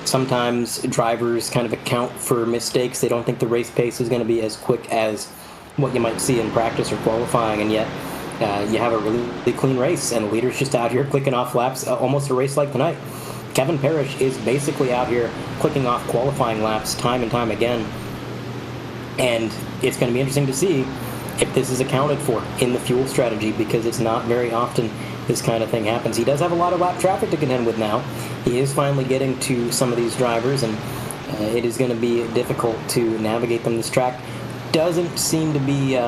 Sometimes drivers kind of account for mistakes. They don't think the race pace is going to be as quick as what you might see in practice or qualifying, and yet you have a really clean race, and the leader's just out here clicking off laps, almost a race like tonight. Kevin Parrish is basically out here clicking off qualifying laps time and time again, and it's going to be interesting to see if this is accounted for in the fuel strategy, because it's not very often this kind of thing happens. He does have a lot of lap traffic to contend with now. He is finally getting to some of these drivers, and it is going to be difficult to navigate them. This track doesn't seem to be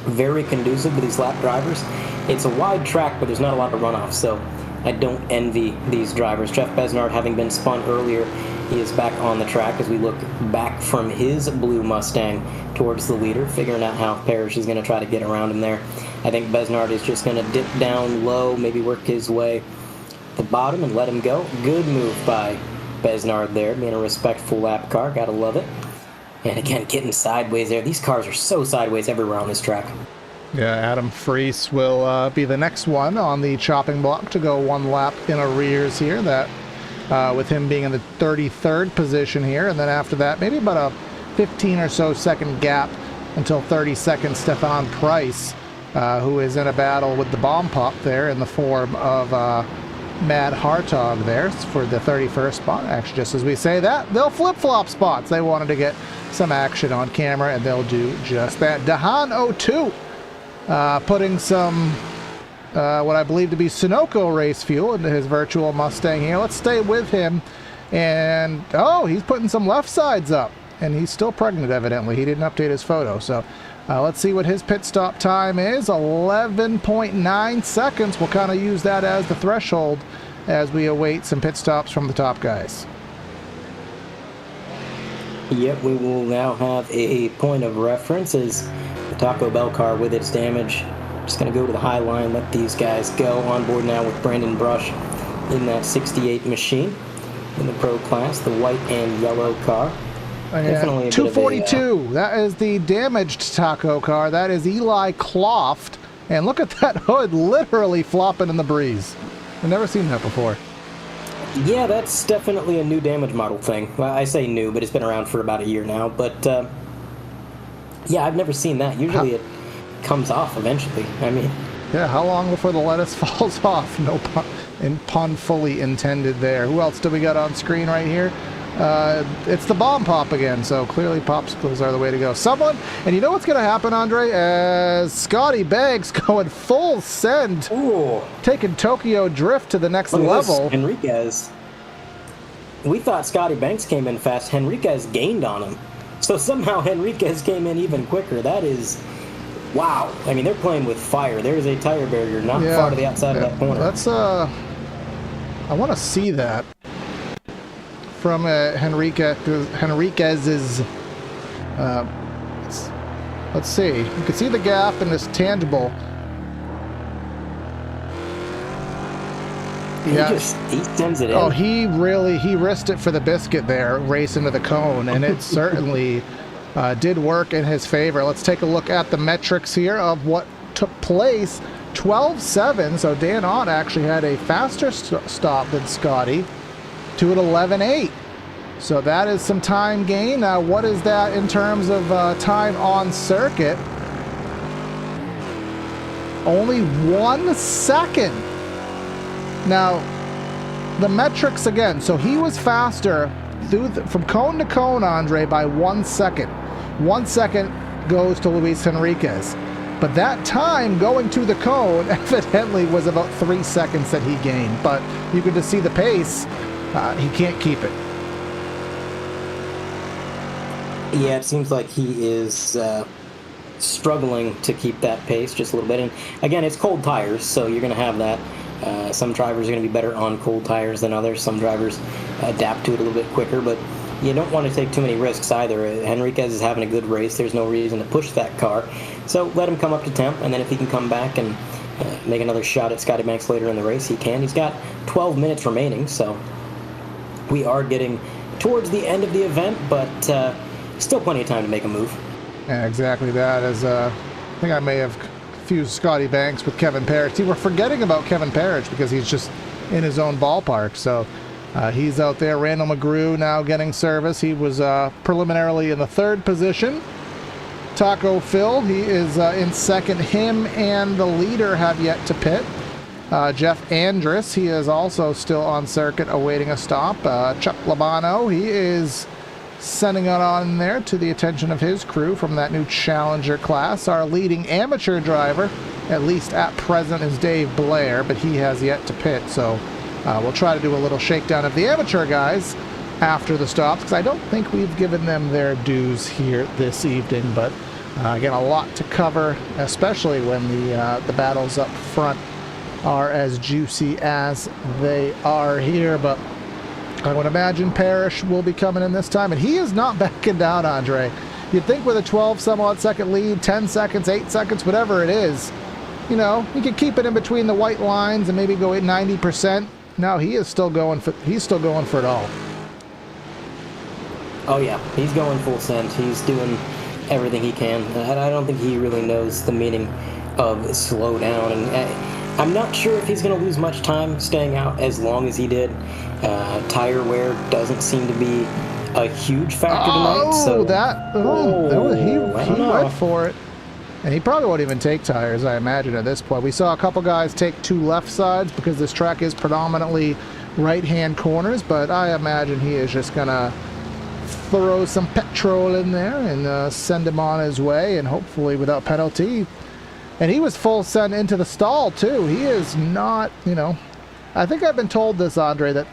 very conducive to these lap drivers. It's a wide track, but there's not a lot of runoff, so I don't envy these drivers. Jeff Besnard, having been spun earlier, he is back on the track as we look back from his blue Mustang towards the leader, figuring out how Parrish is going to try to get around him there. I think Besnard is just going to dip down low, maybe work his way to the bottom and let him go. Good move by Besnard there, being a respectful lap car. Gotta love it. And again, getting sideways there. These cars are so sideways everywhere on this track. Yeah, Adam Freese will be the next one on the chopping block to go one lap in arrears here. That with him being in the 33rd position here, and then after that, maybe about a 15 or so second gap until 32nd, Stefan Price, who is in a battle with the bomb pop there in the form of Mad Hartog there for the 31st spot. Actually, just as we say that, they'll flip-flop spots. They wanted to get some action on camera, and they'll do just that. Dahan02 putting some what I believe to be Sunoco race fuel into his virtual Mustang here. Let's stay with him. And, oh, he's putting some left sides up. And he's still pregnant, evidently. He didn't update his photo. So let's see what his pit stop time is. 11.9 seconds. We'll kind of use that as the threshold as we await some pit stops from the top guys. Yep, we will now have a point of reference as the Taco Bell car with its damage Just going to go to the high line, let these guys go. On board now with Brandon Brush in that 68 machine in the pro class, the white and yellow car. Definitely 242. That is the damaged Taco car. That is Eli Kloft. And look at that hood literally flopping in the breeze. I've never seen that before. Yeah, that's definitely a new damage model thing. Well, I say new, but it's been around for about a year now. But, yeah, I've never seen that. Usually it comes off eventually. I mean... Yeah, how long before the lettuce falls off? No pun fully intended there. Who else do we got on screen right here? It's the bomb pop again, so clearly popsicles are the way to go. And you know what's going to happen, Andre? As Scotty Banks going full send, taking Tokyo Drift to the next level. Henriquez. We thought Scotty Banks came in fast. Henriquez gained on him. So somehow Henriquez came in even quicker. That is... Wow. I mean, they're playing with fire. There is a tire barrier not far to the outside of that corner. Let's, I want to see that from Henriquez's, let's see. You can see the gap in this tangible. He sends it in. Oh, he risked it for the biscuit there, racing to the cone, and it certainly did work in his favor. Let's take a look at the metrics here of what took place. 12.7, so Dan Ott actually had a faster stop than Scotty to an 11.8. So that is some time gain. Now, what is that in terms of time on circuit? Only 1 second. Now, the metrics again. So he was faster from cone to cone, Andre, by 1 second. 1 second goes to Luis Henriquez. But that time going to the cone evidently was about 3 seconds that he gained. But you can just see the pace. He can't keep it. Yeah, it seems like he is struggling to keep that pace just a little bit. And again, it's cold tires, so you're going to have that. Some drivers are going to be better on cold tires than others. Some drivers adapt to it a little bit quicker, but you don't want to take too many risks either. Henriquez is having a good race. There's no reason to push that car. So let him come up to temp, and then if he can come back and make another shot at Scotty Banks later in the race, he can. He's got 12 minutes remaining, so we are getting towards the end of the event, but still plenty of time to make a move. Yeah, exactly that. I think I may have confused Scotty Banks with Kevin Parrish. See, we're forgetting about Kevin Parrish because he's just in his own ballpark. So he's out there. Randall McGrew now getting service. He was preliminarily in the third position. Taco Phil, he is in second. Him and the leader have yet to pit. Jeff Andrus, he is also still on circuit awaiting a stop. Chuck Labano, he is sending it on there to the attention of his crew from that new Challenger class. Our leading amateur driver, at least at present, is Dave Blair, but he has yet to pit. So we'll try to do a little shakedown of the amateur guys after the stops, because I don't think we've given them their dues here this evening. But again, a lot to cover, especially when the battles up front are as juicy as they are here. But I would imagine Parrish will be coming in this time, and he is not backing down, Andre. You'd think with a 12-some-odd second lead, 10 seconds, 8 seconds, whatever it is, you know, he could keep it in between the white lines and maybe go at 90%. No, he is still going for it all. Oh yeah, he's going full send. He's doing everything he can. I don't think he really knows the meaning of slow down, and I'm not sure if he's going to lose much time staying out as long as he did. Tire wear doesn't seem to be a huge factor tonight. So he went for it. And he probably won't even take tires, I imagine, at this point. We saw a couple guys take two left sides because this track is predominantly right-hand corners, but I imagine he is just going to throw some petrol in there and send him on his way, and hopefully without penalty. And he was full send into the stall, too. He is not, you know... I think I've been told this, Andre, that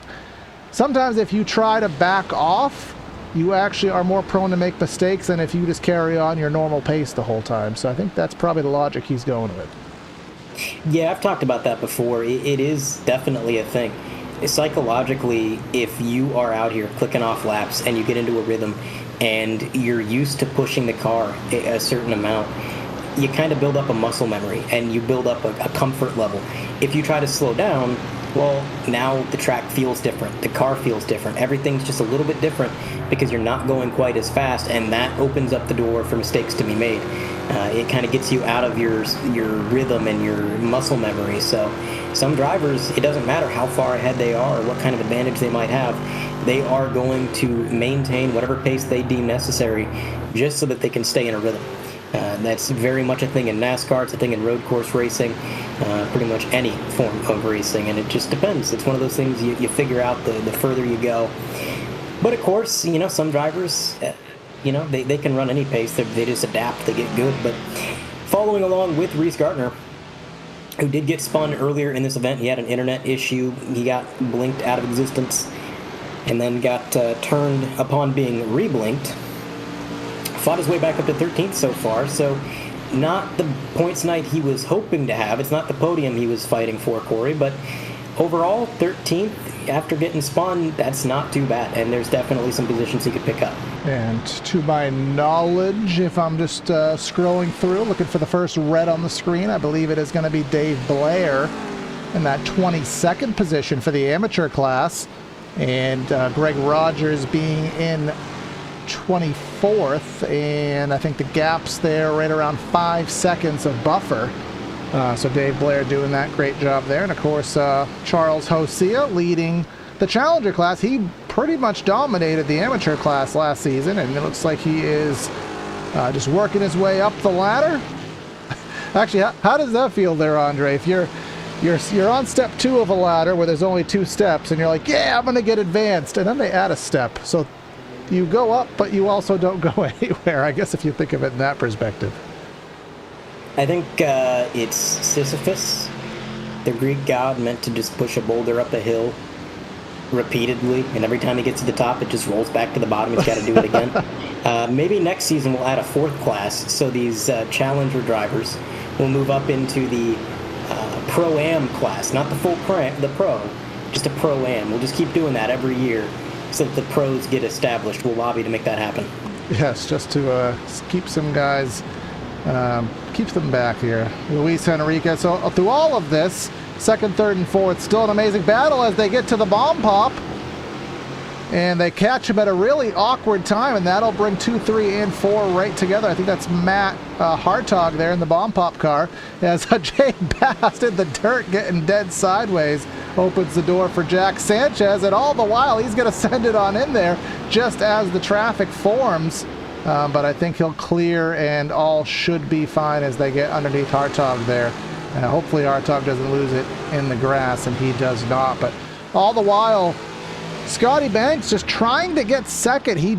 sometimes if you try to back off, you actually are more prone to make mistakes than if you just carry on your normal pace the whole time. So I think that's probably the logic he's going with. Yeah, I've talked about that before. It is definitely a thing. Psychologically, if you are out here clicking off laps and you get into a rhythm and you're used to pushing the car a certain amount, you kind of build up a muscle memory and you build up a comfort level. If you try to slow down, well, now the track feels different, the car feels different, everything's just a little bit different because you're not going quite as fast, and that opens up the door for mistakes to be made. It kind of gets you out of your rhythm and your muscle memory. So some drivers, it doesn't matter how far ahead they are or what kind of advantage they might have, they are going to maintain whatever pace they deem necessary just so that they can stay in a rhythm. That's very much a thing in NASCAR. It's a thing in road course racing, pretty much any form of racing, and it just depends. It's one of those things you figure out the further you go. But of course, some drivers, they can run any pace. They just adapt. They get good. But following along with Reese Gardner, who did get spun earlier in this event, he had an internet issue. He got blinked out of existence and then got turned upon being re-blinked. Fought his way back up to 13th so far, so not the points night he was hoping to have. It's not the podium he was fighting for, Corey, but overall, 13th after getting spun, that's not too bad, and there's definitely some positions he could pick up. And to my knowledge, if I'm just scrolling through, looking for the first red on the screen, I believe it is going to be Dave Blair in that 22nd position for the amateur class, and Greg Rogers being in 24th, and I think the gap's there right around 5 seconds of buffer. So Dave Blair doing that great job there. And of course, Charles Hosea leading the challenger class. He pretty much dominated the amateur class last season, and it looks like he is just working his way up the ladder. Actually, how does that feel there, Andre? If you're on step 2 of a ladder where there's only 2 steps, and you're like, yeah, I'm going to get advanced, and then they add a step. So you go up, but you also don't go anywhere, I guess, if you think of it in that perspective. I think it's Sisyphus, the Greek god meant to just push a boulder up a hill repeatedly, and every time he gets to the top, it just rolls back to the bottom. He's got to do it again. Maybe next season we'll add a 4th class, so these challenger drivers will move up into the Pro-Am class, not the full the Pro, just a Pro-Am. We'll just keep doing that every year. So that the pros get established. We'll lobby to make that happen. Yes, just to keep some guys, keeps them back here. Luis Enriquez. So through all of this, 2nd, 3rd, and 4th, still an amazing battle as they get to the bomb pop. And they catch him at a really awkward time, and that'll bring 2, 3, and 4 right together. I think that's Matt Hartog there in the bomb pop car. As Jay Bass in the dirt getting dead sideways opens the door for Jack Sanchez, and all the while he's going to send it on in there just as the traffic forms. But I think he'll clear, and all should be fine as they get underneath Hartog there. Hopefully Hartog doesn't lose it in the grass, and he does not. But all the while, Scotty Banks just trying to get second. He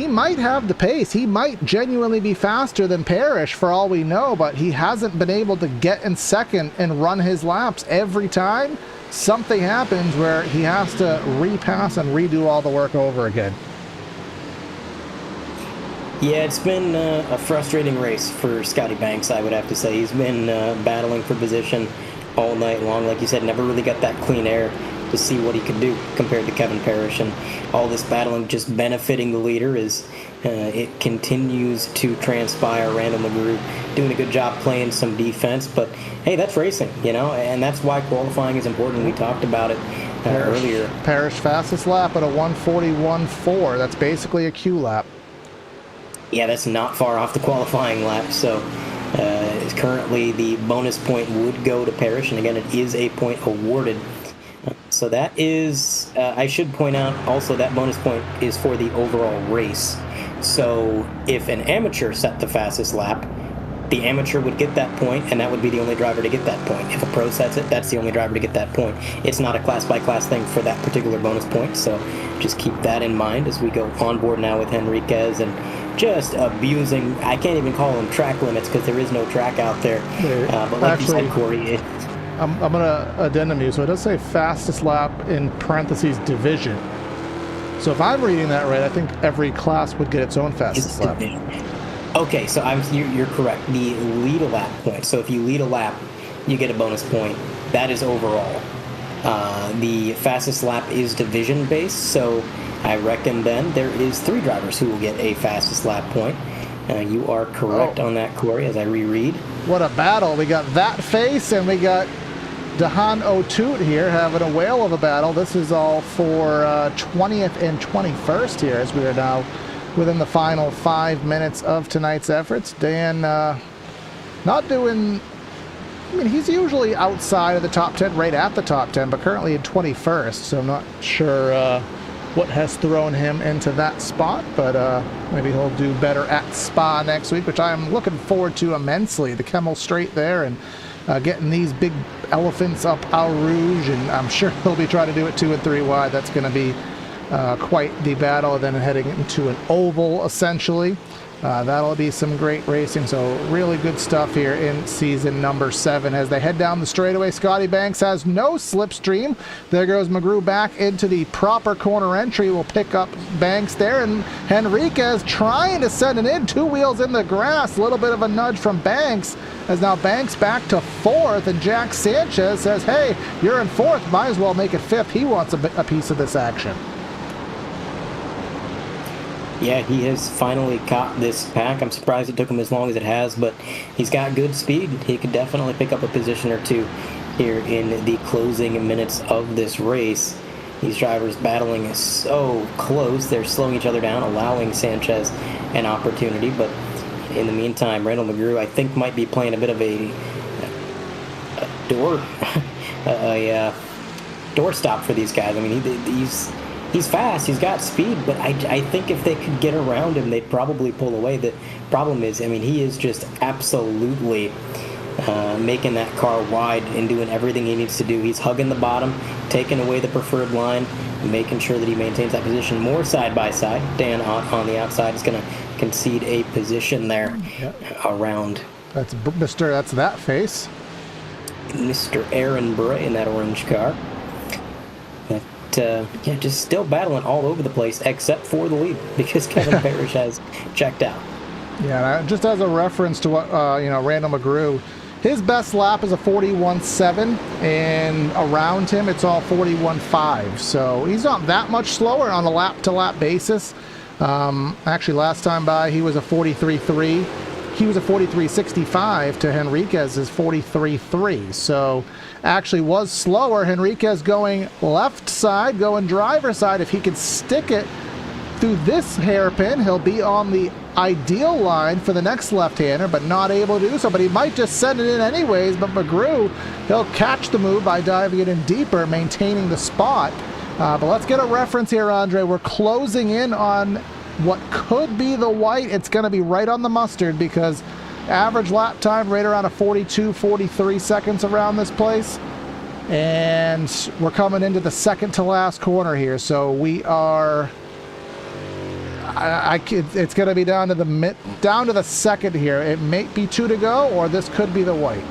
might have the pace. He might genuinely be faster than Parrish for all we know, but he hasn't been able to get in second and run his laps. Every time something happens where he has to repass and redo all the work over again. Yeah, it's been a frustrating race for Scotty Banks, I would have to say. He's been battling for position all night long. Like you said, never really got that clean air to see what he could do compared to Kevin Parrish, and all this battling just benefiting the leader as it continues to transpire. Randall McGrew doing a good job playing some defense, but hey, that's racing, and that's why qualifying is important. We talked about it earlier. Parrish fastest lap at a 1:41.4. That's basically a Q lap. Yeah, that's not far off the qualifying lap, so currently the bonus point would go to Parrish, and again, it is a point awarded. So that is, I should point out also that bonus point is for the overall race. So if an amateur set the fastest lap, the amateur would get that point, and that would be the only driver to get that point. If a pro sets it, that's the only driver to get that point. It's not a class-by-class thing for that particular bonus point, so just keep that in mind as we go on board now with Henriquez and just abusing, I can't even call them track limits because there is no track out there. But like you said, Corey, I'm going to addendum you. So it does say fastest lap in parentheses division. So if I'm reading that right, I think every class would get its own fastest lap. Okay, so you're correct. The lead a lap point. So if you lead a lap, you get a bonus point. That is overall. The fastest lap is division based, so I reckon then there is 3 drivers who will get a fastest lap point. You are correct on that, Corey, as I reread. What a battle. We got that face, and we got Dehan O'Toole here having a whale of a battle. This is all for 20th and 21st here, as we are now within the final 5 minutes of tonight's efforts. Dan not doing... I mean, he's usually outside of the top 10, right at the top 10, but currently in 21st, so I'm not sure what has thrown him into that spot, but maybe he'll do better at Spa next week, which I'm looking forward to immensely. The Kemmel Straight there, and getting these big elephants up Eau Rouge, and I'm sure he'll be trying to do it 2 and 3 wide. That's going to be quite the battle, and then heading into an oval, essentially. That'll be some great racing, so really good stuff here in season number 7. As they head down the straightaway, Scotty Banks has no slipstream. There goes McGrew back into the proper corner entry. Will pick up Banks there, and Henriquez trying to send it in. 2 wheels in the grass. A little bit of a nudge from Banks, as now Banks back to 4th, and Jack Sanchez says, hey, you're in 4th, might as well make it 5th. He wants a piece of this action. Yeah, he has finally caught this pack. I'm surprised it took him as long as it has, but he's got good speed. He could definitely pick up a position or 2 here in the closing minutes of this race. These drivers battling so close. They're slowing each other down, allowing Sanchez an opportunity, but in the meantime, Randall McGrew, I think, might be playing a bit of a doorstop for these guys. I mean, he's fast, he's got speed, but I think if they could get around him, they'd probably pull away. The problem is, I mean, he is just absolutely making that car wide and doing everything he needs to do. He's hugging the bottom, taking away the preferred line, making sure that he maintains that position more side by side. Dan on the outside is going to concede a position there around. That's that face. Mr. Aaron Bray in that orange car. Just still battling all over the place except for the lead, because Kevin Parrish has checked out. Yeah, just as a reference to what Randall McGrew, his best lap is a 41.7, and around him it's all 41.5. So he's not that much slower on a lap-to-lap basis. Actually, last time by he was a 43.3. He was a 43.65 to Henriquez's 43.3. So actually was slower. Henriquez going left side, going driver side. If he could stick it through this hairpin, he'll be on the ideal line for the next left-hander, but not able to do so. But he might just send it in anyways. But McGrew, he'll catch the move by diving it in deeper, maintaining the spot. But let's get a reference here, Andre. We're closing in on what could be the white. It's going to be right on the mustard, because average lap time right around a 42, 43 seconds around this place. And we're coming into the second to last corner here. So we are... it's going to be down to the second here. It may be 2 to go, or this could be the white.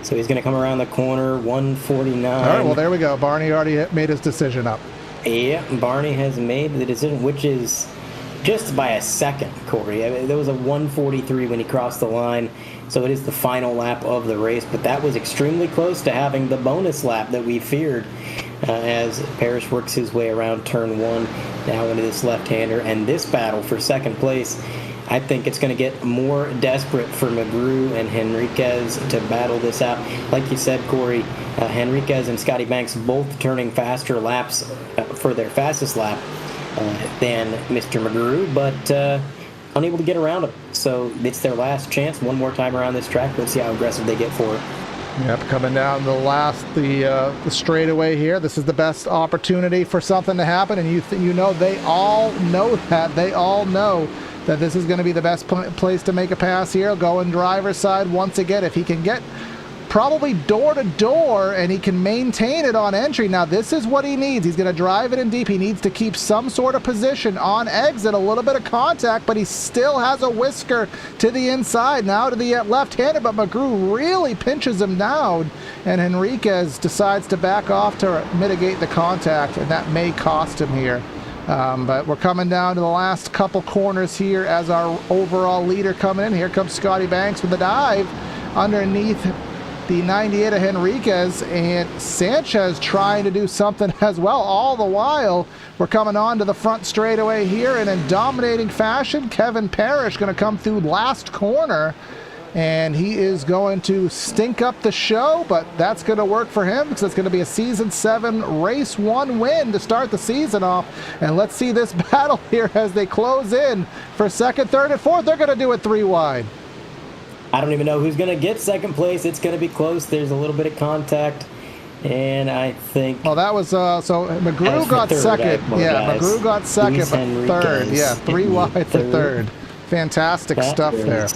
So he's going to come around the corner, 149. All right, well, there we go. Barney already made his decision up. Yeah, Barney has made the decision, which is just by a second, Corey. I mean, there was a 143 when he crossed the line, so it is the final lap of the race, but that was extremely close to having the bonus lap that we feared as Parrish works his way around turn 1, now into this left-hander, and this battle for second place. I think it's going to get more desperate for McGrew and Henriquez to battle this out. Like you said, Corey, Henriquez and Scotty Banks both turning faster laps for their fastest lap than Mr. McGrew, but unable to get around him. So it's their last chance. One more time around this track. Let's see how aggressive they get for it. Yep, coming down the straightaway here. This is the best opportunity for something to happen, and they all know that. They all know that this is going to be the best place to make a pass here. Going driver's side once again. If he can get probably door to door and he can maintain it on entry. Now this is what he needs. He's going to drive it in deep. He needs to keep some sort of position on exit, a little bit of contact, but he still has a whisker to the inside, now to the left-hander, but McGrew really pinches him down, and Henriquez decides to back off to mitigate the contact, and that may cost him here. But we're coming down to the last couple corners here as our overall leader coming in. Here comes Scotty Banks with a dive underneath the 98 of Henriquez, and Sanchez trying to do something as well. All the while, we're coming on to the front straightaway here, and in dominating fashion, Kevin Parrish going to come through last corner, and he is going to stink up the show, but that's going to work for him because it's going to be a Season 7 Race 1 win to start the season off. And let's see this battle here as they close in for second, third, and fourth. They're going to do it 3 wide. I don't even know who's going to get second place. It's going to be close. There's a little bit of contact, and I think... Well, that was... so McGrew got second. Yeah, McGrew got second, but third. Yeah, 3 wide for third. Fantastic stuff there.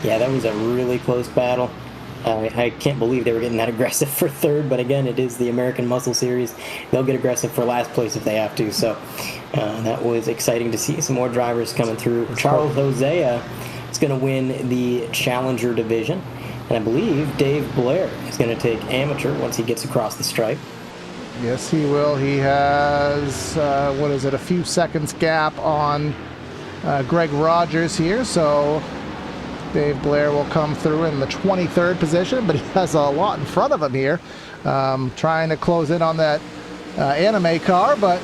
Yeah, that was a really close battle. I can't believe they were getting that aggressive for third, but again, it is the American Muscle Series. They'll get aggressive for last place if they have to, so that was exciting to see some more drivers coming through. Charles Hosea is going to win the Challenger division, and I believe Dave Blair is going to take amateur once he gets across the stripe. Yes, he will. He has, a few seconds gap on Greg Rogers here, so... Dave Blair will come through in the 23rd position, but he has a lot in front of him here, trying to close in on that anime car, but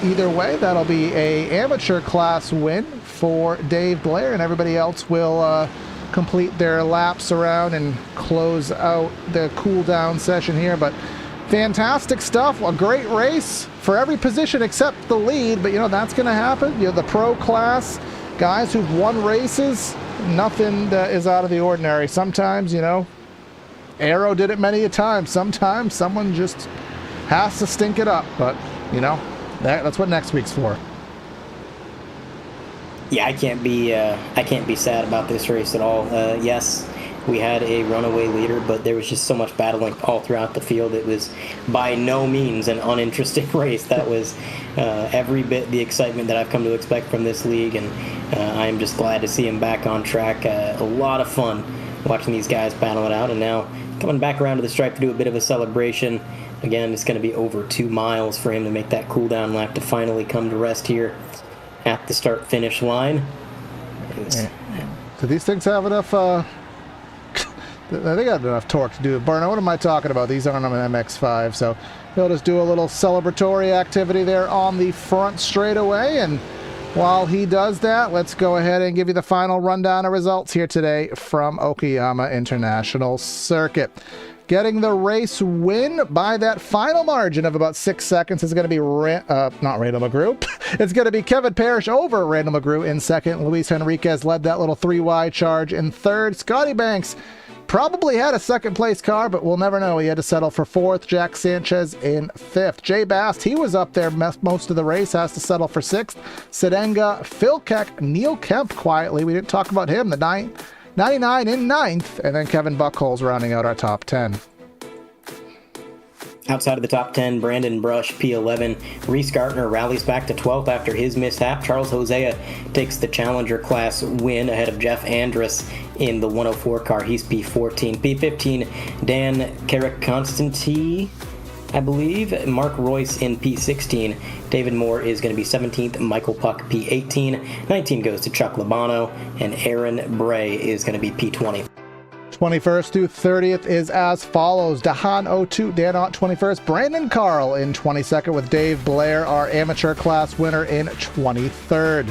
either way, that'll be a amateur class win for Dave Blair, and everybody else will complete their laps around and close out the cool down session here. But fantastic stuff, a great race for every position except the lead, but that's going to happen. The pro class, guys who've won races, nothing that is out of the ordinary. Sometimes, Arrow did it many a time. Sometimes someone just has to stink it up. But, that's what next week's for. Yeah, I can't be sad about this race at all. Yes, we had a runaway leader, but there was just so much battling all throughout the field. It was by no means an uninteresting race. That was every bit the excitement that I've come to expect from this league, and I am just glad to see him back on track. A lot of fun watching these guys battle it out, and now coming back around to the stripe to do a bit of a celebration. Again, it's going to be over 2 miles for him to make that cool down lap to finally come to rest here at the start-finish line. Do these things have enough... They got enough torque to do it. Barno, what am I talking about? These aren't on an MX-5, so he'll just do a little celebratory activity there on the front straightaway, and while he does that, let's go ahead and give you the final rundown of results here today from Okayama International Circuit. Getting the race win by that final margin of about 6 seconds is going to be not Randall McGrew. It's going to be Kevin Parrish over Randall McGrew in second. Luis Henriquez led that little 3-wide charge in third. Scotty Banks probably had a second-place car, but we'll never know. He had to settle for fourth. Jack Sanchez in fifth. Jay Bast, he was up there most of the race, has to settle for sixth. Sedenga, Phil Keck, Neil Kemp quietly. We didn't talk about him. The 99 in ninth, and then Kevin Buchholz rounding out our top 10. Outside of the top 10, Brandon Brush, P11. Reese Gartner rallies back to 12th after his mishap. Charles Hosea takes the Challenger class win ahead of Jeff Andrus in the 104 car. He's P14. P15, Dan Carrick-Constanti, I believe. Mark Royce in P16. David Moore is going to be 17th. Michael Puck, P18. 19 goes to Chuck Labano. And Aaron Bray is going to be P20. 21st through 30th is as follows. Dahan O'Toole, Dan Ott 21st. Brandon Carl in 22nd with Dave Blair, our amateur class winner, in 23rd.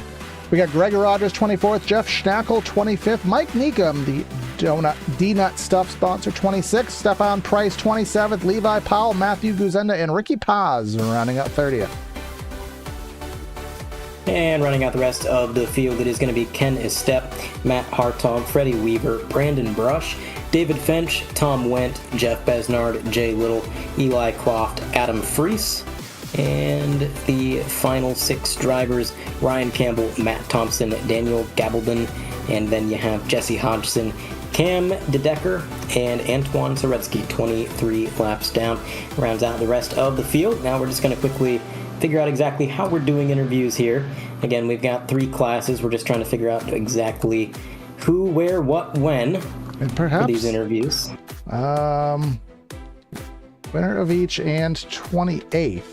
We got Greg Rogers 24th, Jeff Schnackle 25th, Mike Neekum, the D-Nut Stuff sponsor, 26th, Stefan Price 27th, Levi Powell, Matthew Guzenda, and Ricky Paz rounding out 30th. And running out the rest of the field, it is going to be Ken Estep, Matt Hartog, Freddie Weaver, Brandon Brush, David Finch, Tom Wendt, Jeff Besnard, Jay Little, Eli Croft, Adam Freese, and the final 6 drivers, Ryan Campbell, Matt Thompson, Daniel Gabaldon, and then you have Jesse Hodgson, Cam DeDecker, and Antoine Soretsky, 23 laps down. Rounds out the rest of the field. Now we're just going to quickly figure out exactly how we're doing interviews here. Again, we've got 3 classes. We're just trying to figure out exactly who, where, what, when and perhaps for these interviews. Winner of each and 28th.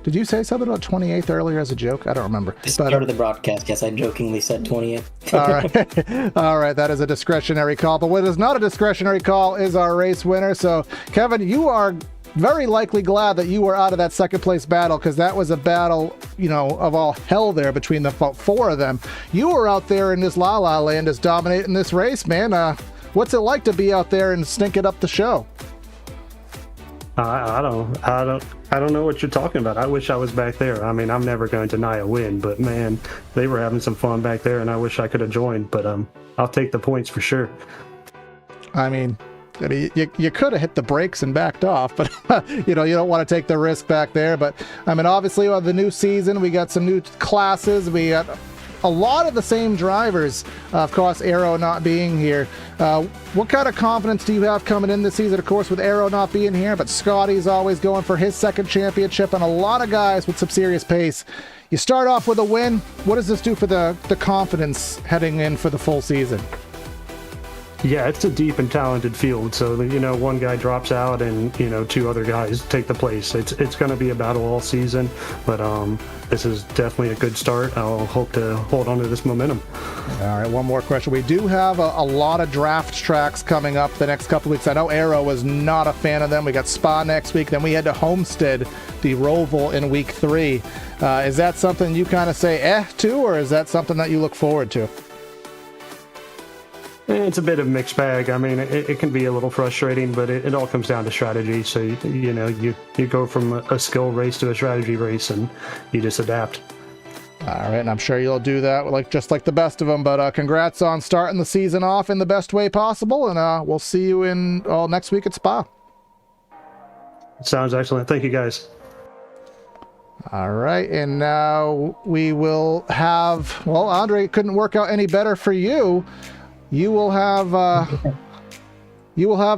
Did you say something about 28th earlier as a joke? I don't remember. The start of the broadcast, yes, I jokingly said 28th. All right. All right, that is a discretionary call. But what is not a discretionary call is our race winner. So, Kevin, you are very likely glad that you were out of that second place battle, because that was a battle, of all hell there between the four of them. You were out there in this La La Land just dominating this race, man. What's it like to be out there and stinking up the show? I don't know what you're talking about. I wish I was back there. I mean, I'm never going to deny a win, but man, they were having some fun back there, and I wish I could have joined. But I'll take the points for sure. I mean, you could have hit the brakes and backed off, but you don't want to take the risk back there. But I mean, obviously, with the new season, we got some new classes. We got a lot of the same drivers, of course, Aero not being here. What kind of confidence do you have coming in this season, of course, with Aero not being here? But Scotty's always going for his second championship, and a lot of guys with some serious pace. You start off with a win. What does this do for the confidence heading in for the full season? Yeah, it's a deep and talented field. So, one guy drops out and, two other guys take the place. It's going to be a battle all season, but this is definitely a good start. I'll hope to hold on to this momentum. All right, one more question. We do have a lot of draft tracks coming up the next couple of weeks. I know Aero was not a fan of them. We got Spa next week. Then we head to Homestead, the Roval in week 3. Is that something you kind of say to, or is that something that you look forward to? It's a bit of a mixed bag. I mean, it can be a little frustrating, but it all comes down to strategy. So, you go from a skill race to a strategy race, and you just adapt. All right, and I'm sure you'll do that just like the best of them. But congrats on starting the season off in the best way possible, and we'll see you next week at Spa. Sounds excellent. Thank you, guys. All right, and now we will have, Andre, it couldn't work out any better for you. You will have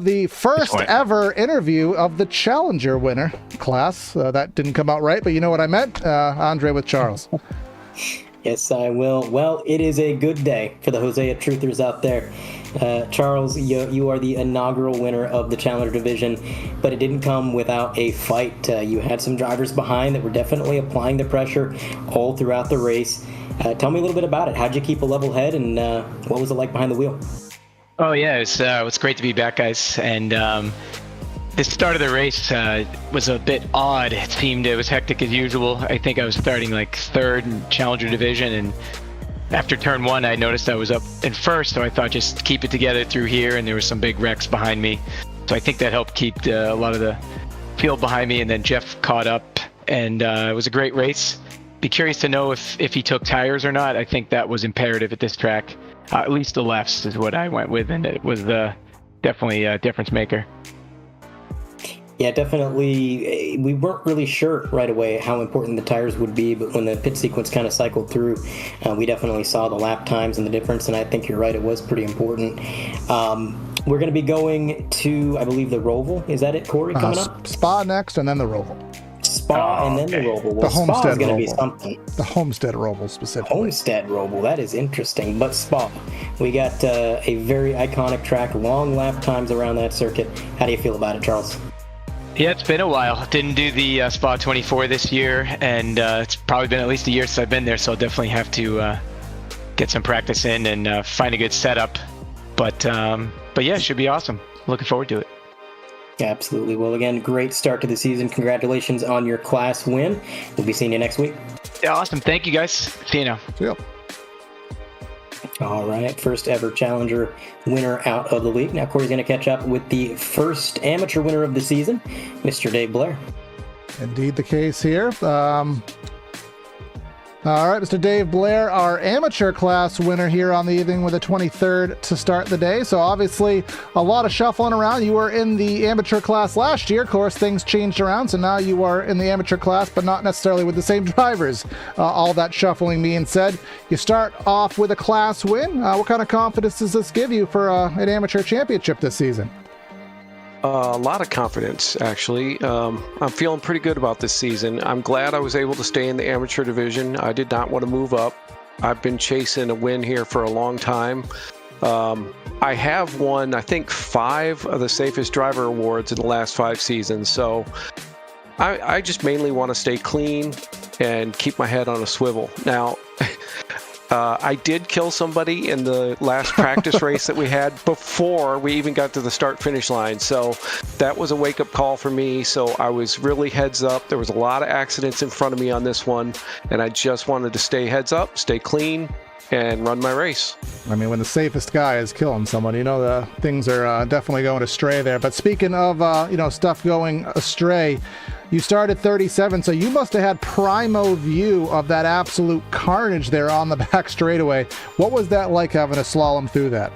the first ever interview of the Challenger winner class. That didn't come out right, but you know what I meant. Andre with Charles. Yes, I will. Well, it is a good day for the Hosea truthers out there. Charles, you are the inaugural winner of the Challenger division, but it didn't come without a fight. You had some drivers behind that were definitely applying the pressure all throughout the race. Tell me a little bit about it. How'd you keep a level head, and what was it like behind the wheel? Oh, yeah, it was great to be back, guys. And the start of the race was a bit odd. It seemed it was hectic as usual. I think I was starting like third in Challenger division, and after turn 1, I noticed I was up in first, so I thought just keep it together through here, and there was some big wrecks behind me. So I think that helped keep a lot of the field behind me, and then Jeff caught up, and it was a great race. Be curious to know if he took tires or not. I think that was imperative at this track. At least the lefts is what I went with, and it was definitely a difference maker. Yeah, definitely. We weren't really sure right away how important the tires would be, but when the pit sequence kind of cycled through, we definitely saw the lap times and the difference, and I think you're right, it was pretty important. We're going to be going to, I believe, the Roval. Is that it, Corey, coming up? Spa next, and then the Roval. Spa and then the Roval. Well, the Homestead Spa is going to be Roval. something. The Homestead Roval specifically. Homestead Roval, that is interesting. But Spa, we got a very iconic track, long lap times around that circuit. How do you feel about it, Charles? Yeah, it's been a while. Didn't do the Spa 24 this year, and it's probably been at least a year since I've been there, so I'll definitely have to get some practice in and find a good setup. But yeah, it should be awesome. Looking forward to it. Absolutely. Well, again, great start to the season. Congratulations on your class win. We'll be seeing you next week. Yeah, awesome. Thank you, guys. See you now. See ya. All right, first ever Challenger winner out of the league. Now Corey's going to catch up with the first amateur winner of the season, Mr. Dave Blair. Indeed the case here. All right, Mr. Dave Blair, our amateur class winner here on the evening with the 23rd to start the day. So obviously a lot of shuffling around. You were in the amateur class last year. Of course, things changed around, so now you are in the amateur class, but not necessarily with the same drivers. All that shuffling being said, you start off with a class win. What kind of confidence does this give you for an amateur championship this season? A lot of confidence, actually. I'm feeling pretty good about this season. I'm glad I was able to stay in the amateur division. I did not want to move up. I've been chasing a win here for a long time. I have won, I think, 5 of the Safest Driver Awards in the last 5 seasons. So I just mainly want to stay clean and keep my head on a swivel. Now, I did kill somebody in the last practice race that we had before we even got to the start-finish line. So that was a wake-up call for me. So I was really heads up. There was a lot of accidents in front of me on this one, and I just wanted to stay heads up, stay clean, and run my race. I mean, when the safest guy is killing someone, the things are definitely going astray there. But speaking of, stuff going astray, you started 37, so you must have had primo view of that absolute carnage there on the back straightaway. What was that like having to slalom through that?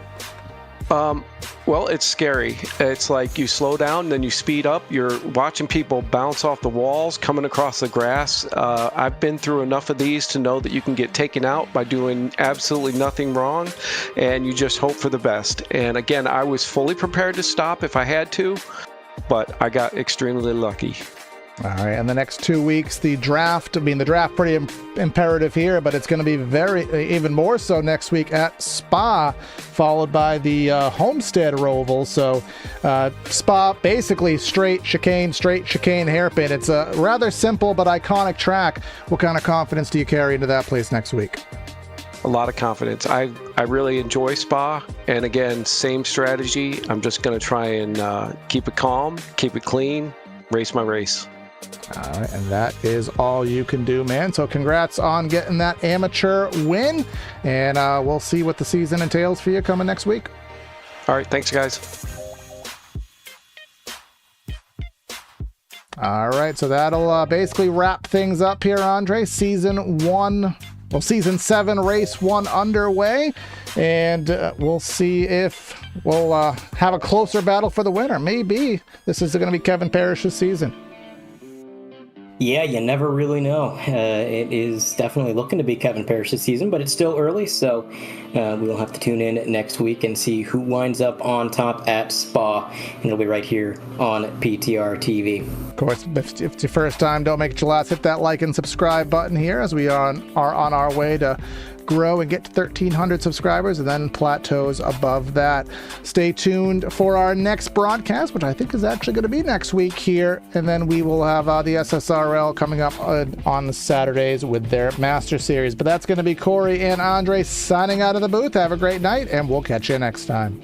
Well, it's scary. It's like you slow down, then you speed up. You're watching people bounce off the walls, coming across the grass. I've been through enough of these to know that you can get taken out by doing absolutely nothing wrong, and you just hope for the best. And again, I was fully prepared to stop if I had to, but I got extremely lucky. All right, and the next 2 weeks, the draft pretty imperative here, but it's going to be even more so next week at Spa, followed by the Homestead Roval. So Spa, basically straight chicane, hairpin. It's a rather simple but iconic track. What kind of confidence do you carry into that place next week? A lot of confidence. I really enjoy Spa, and again, same strategy. I'm just going to try and keep it calm, keep it clean, race my race. All right, and that is all you can do, man. So congrats on getting that amateur win, and we'll see what the season entails for you coming next week. All right, thanks, guys. All right, so that'll basically wrap things up here, Andre. Season 7, race 1 underway, and we'll see if we'll have a closer battle for the winner. Maybe this is going to be Kevin Parrish's season. Yeah, you never really know. It is definitely looking to be Kevin Parrish's season, but it's still early, so we'll have to tune in next week and see who winds up on top at Spa, and it'll be right here on PTR TV. Of course, if it's your first time, don't make it your last. Hit that like and subscribe button here, as we are on our way to grow and get to 1,300 subscribers, and then plateaus above that. Stay tuned for our next broadcast, which I think is actually going to be next week here, and then we will have the SSRL coming up on Saturdays with their Master Series. But that's going to be Corey and Andre signing out of the booth. Have a great night, and we'll catch you next time.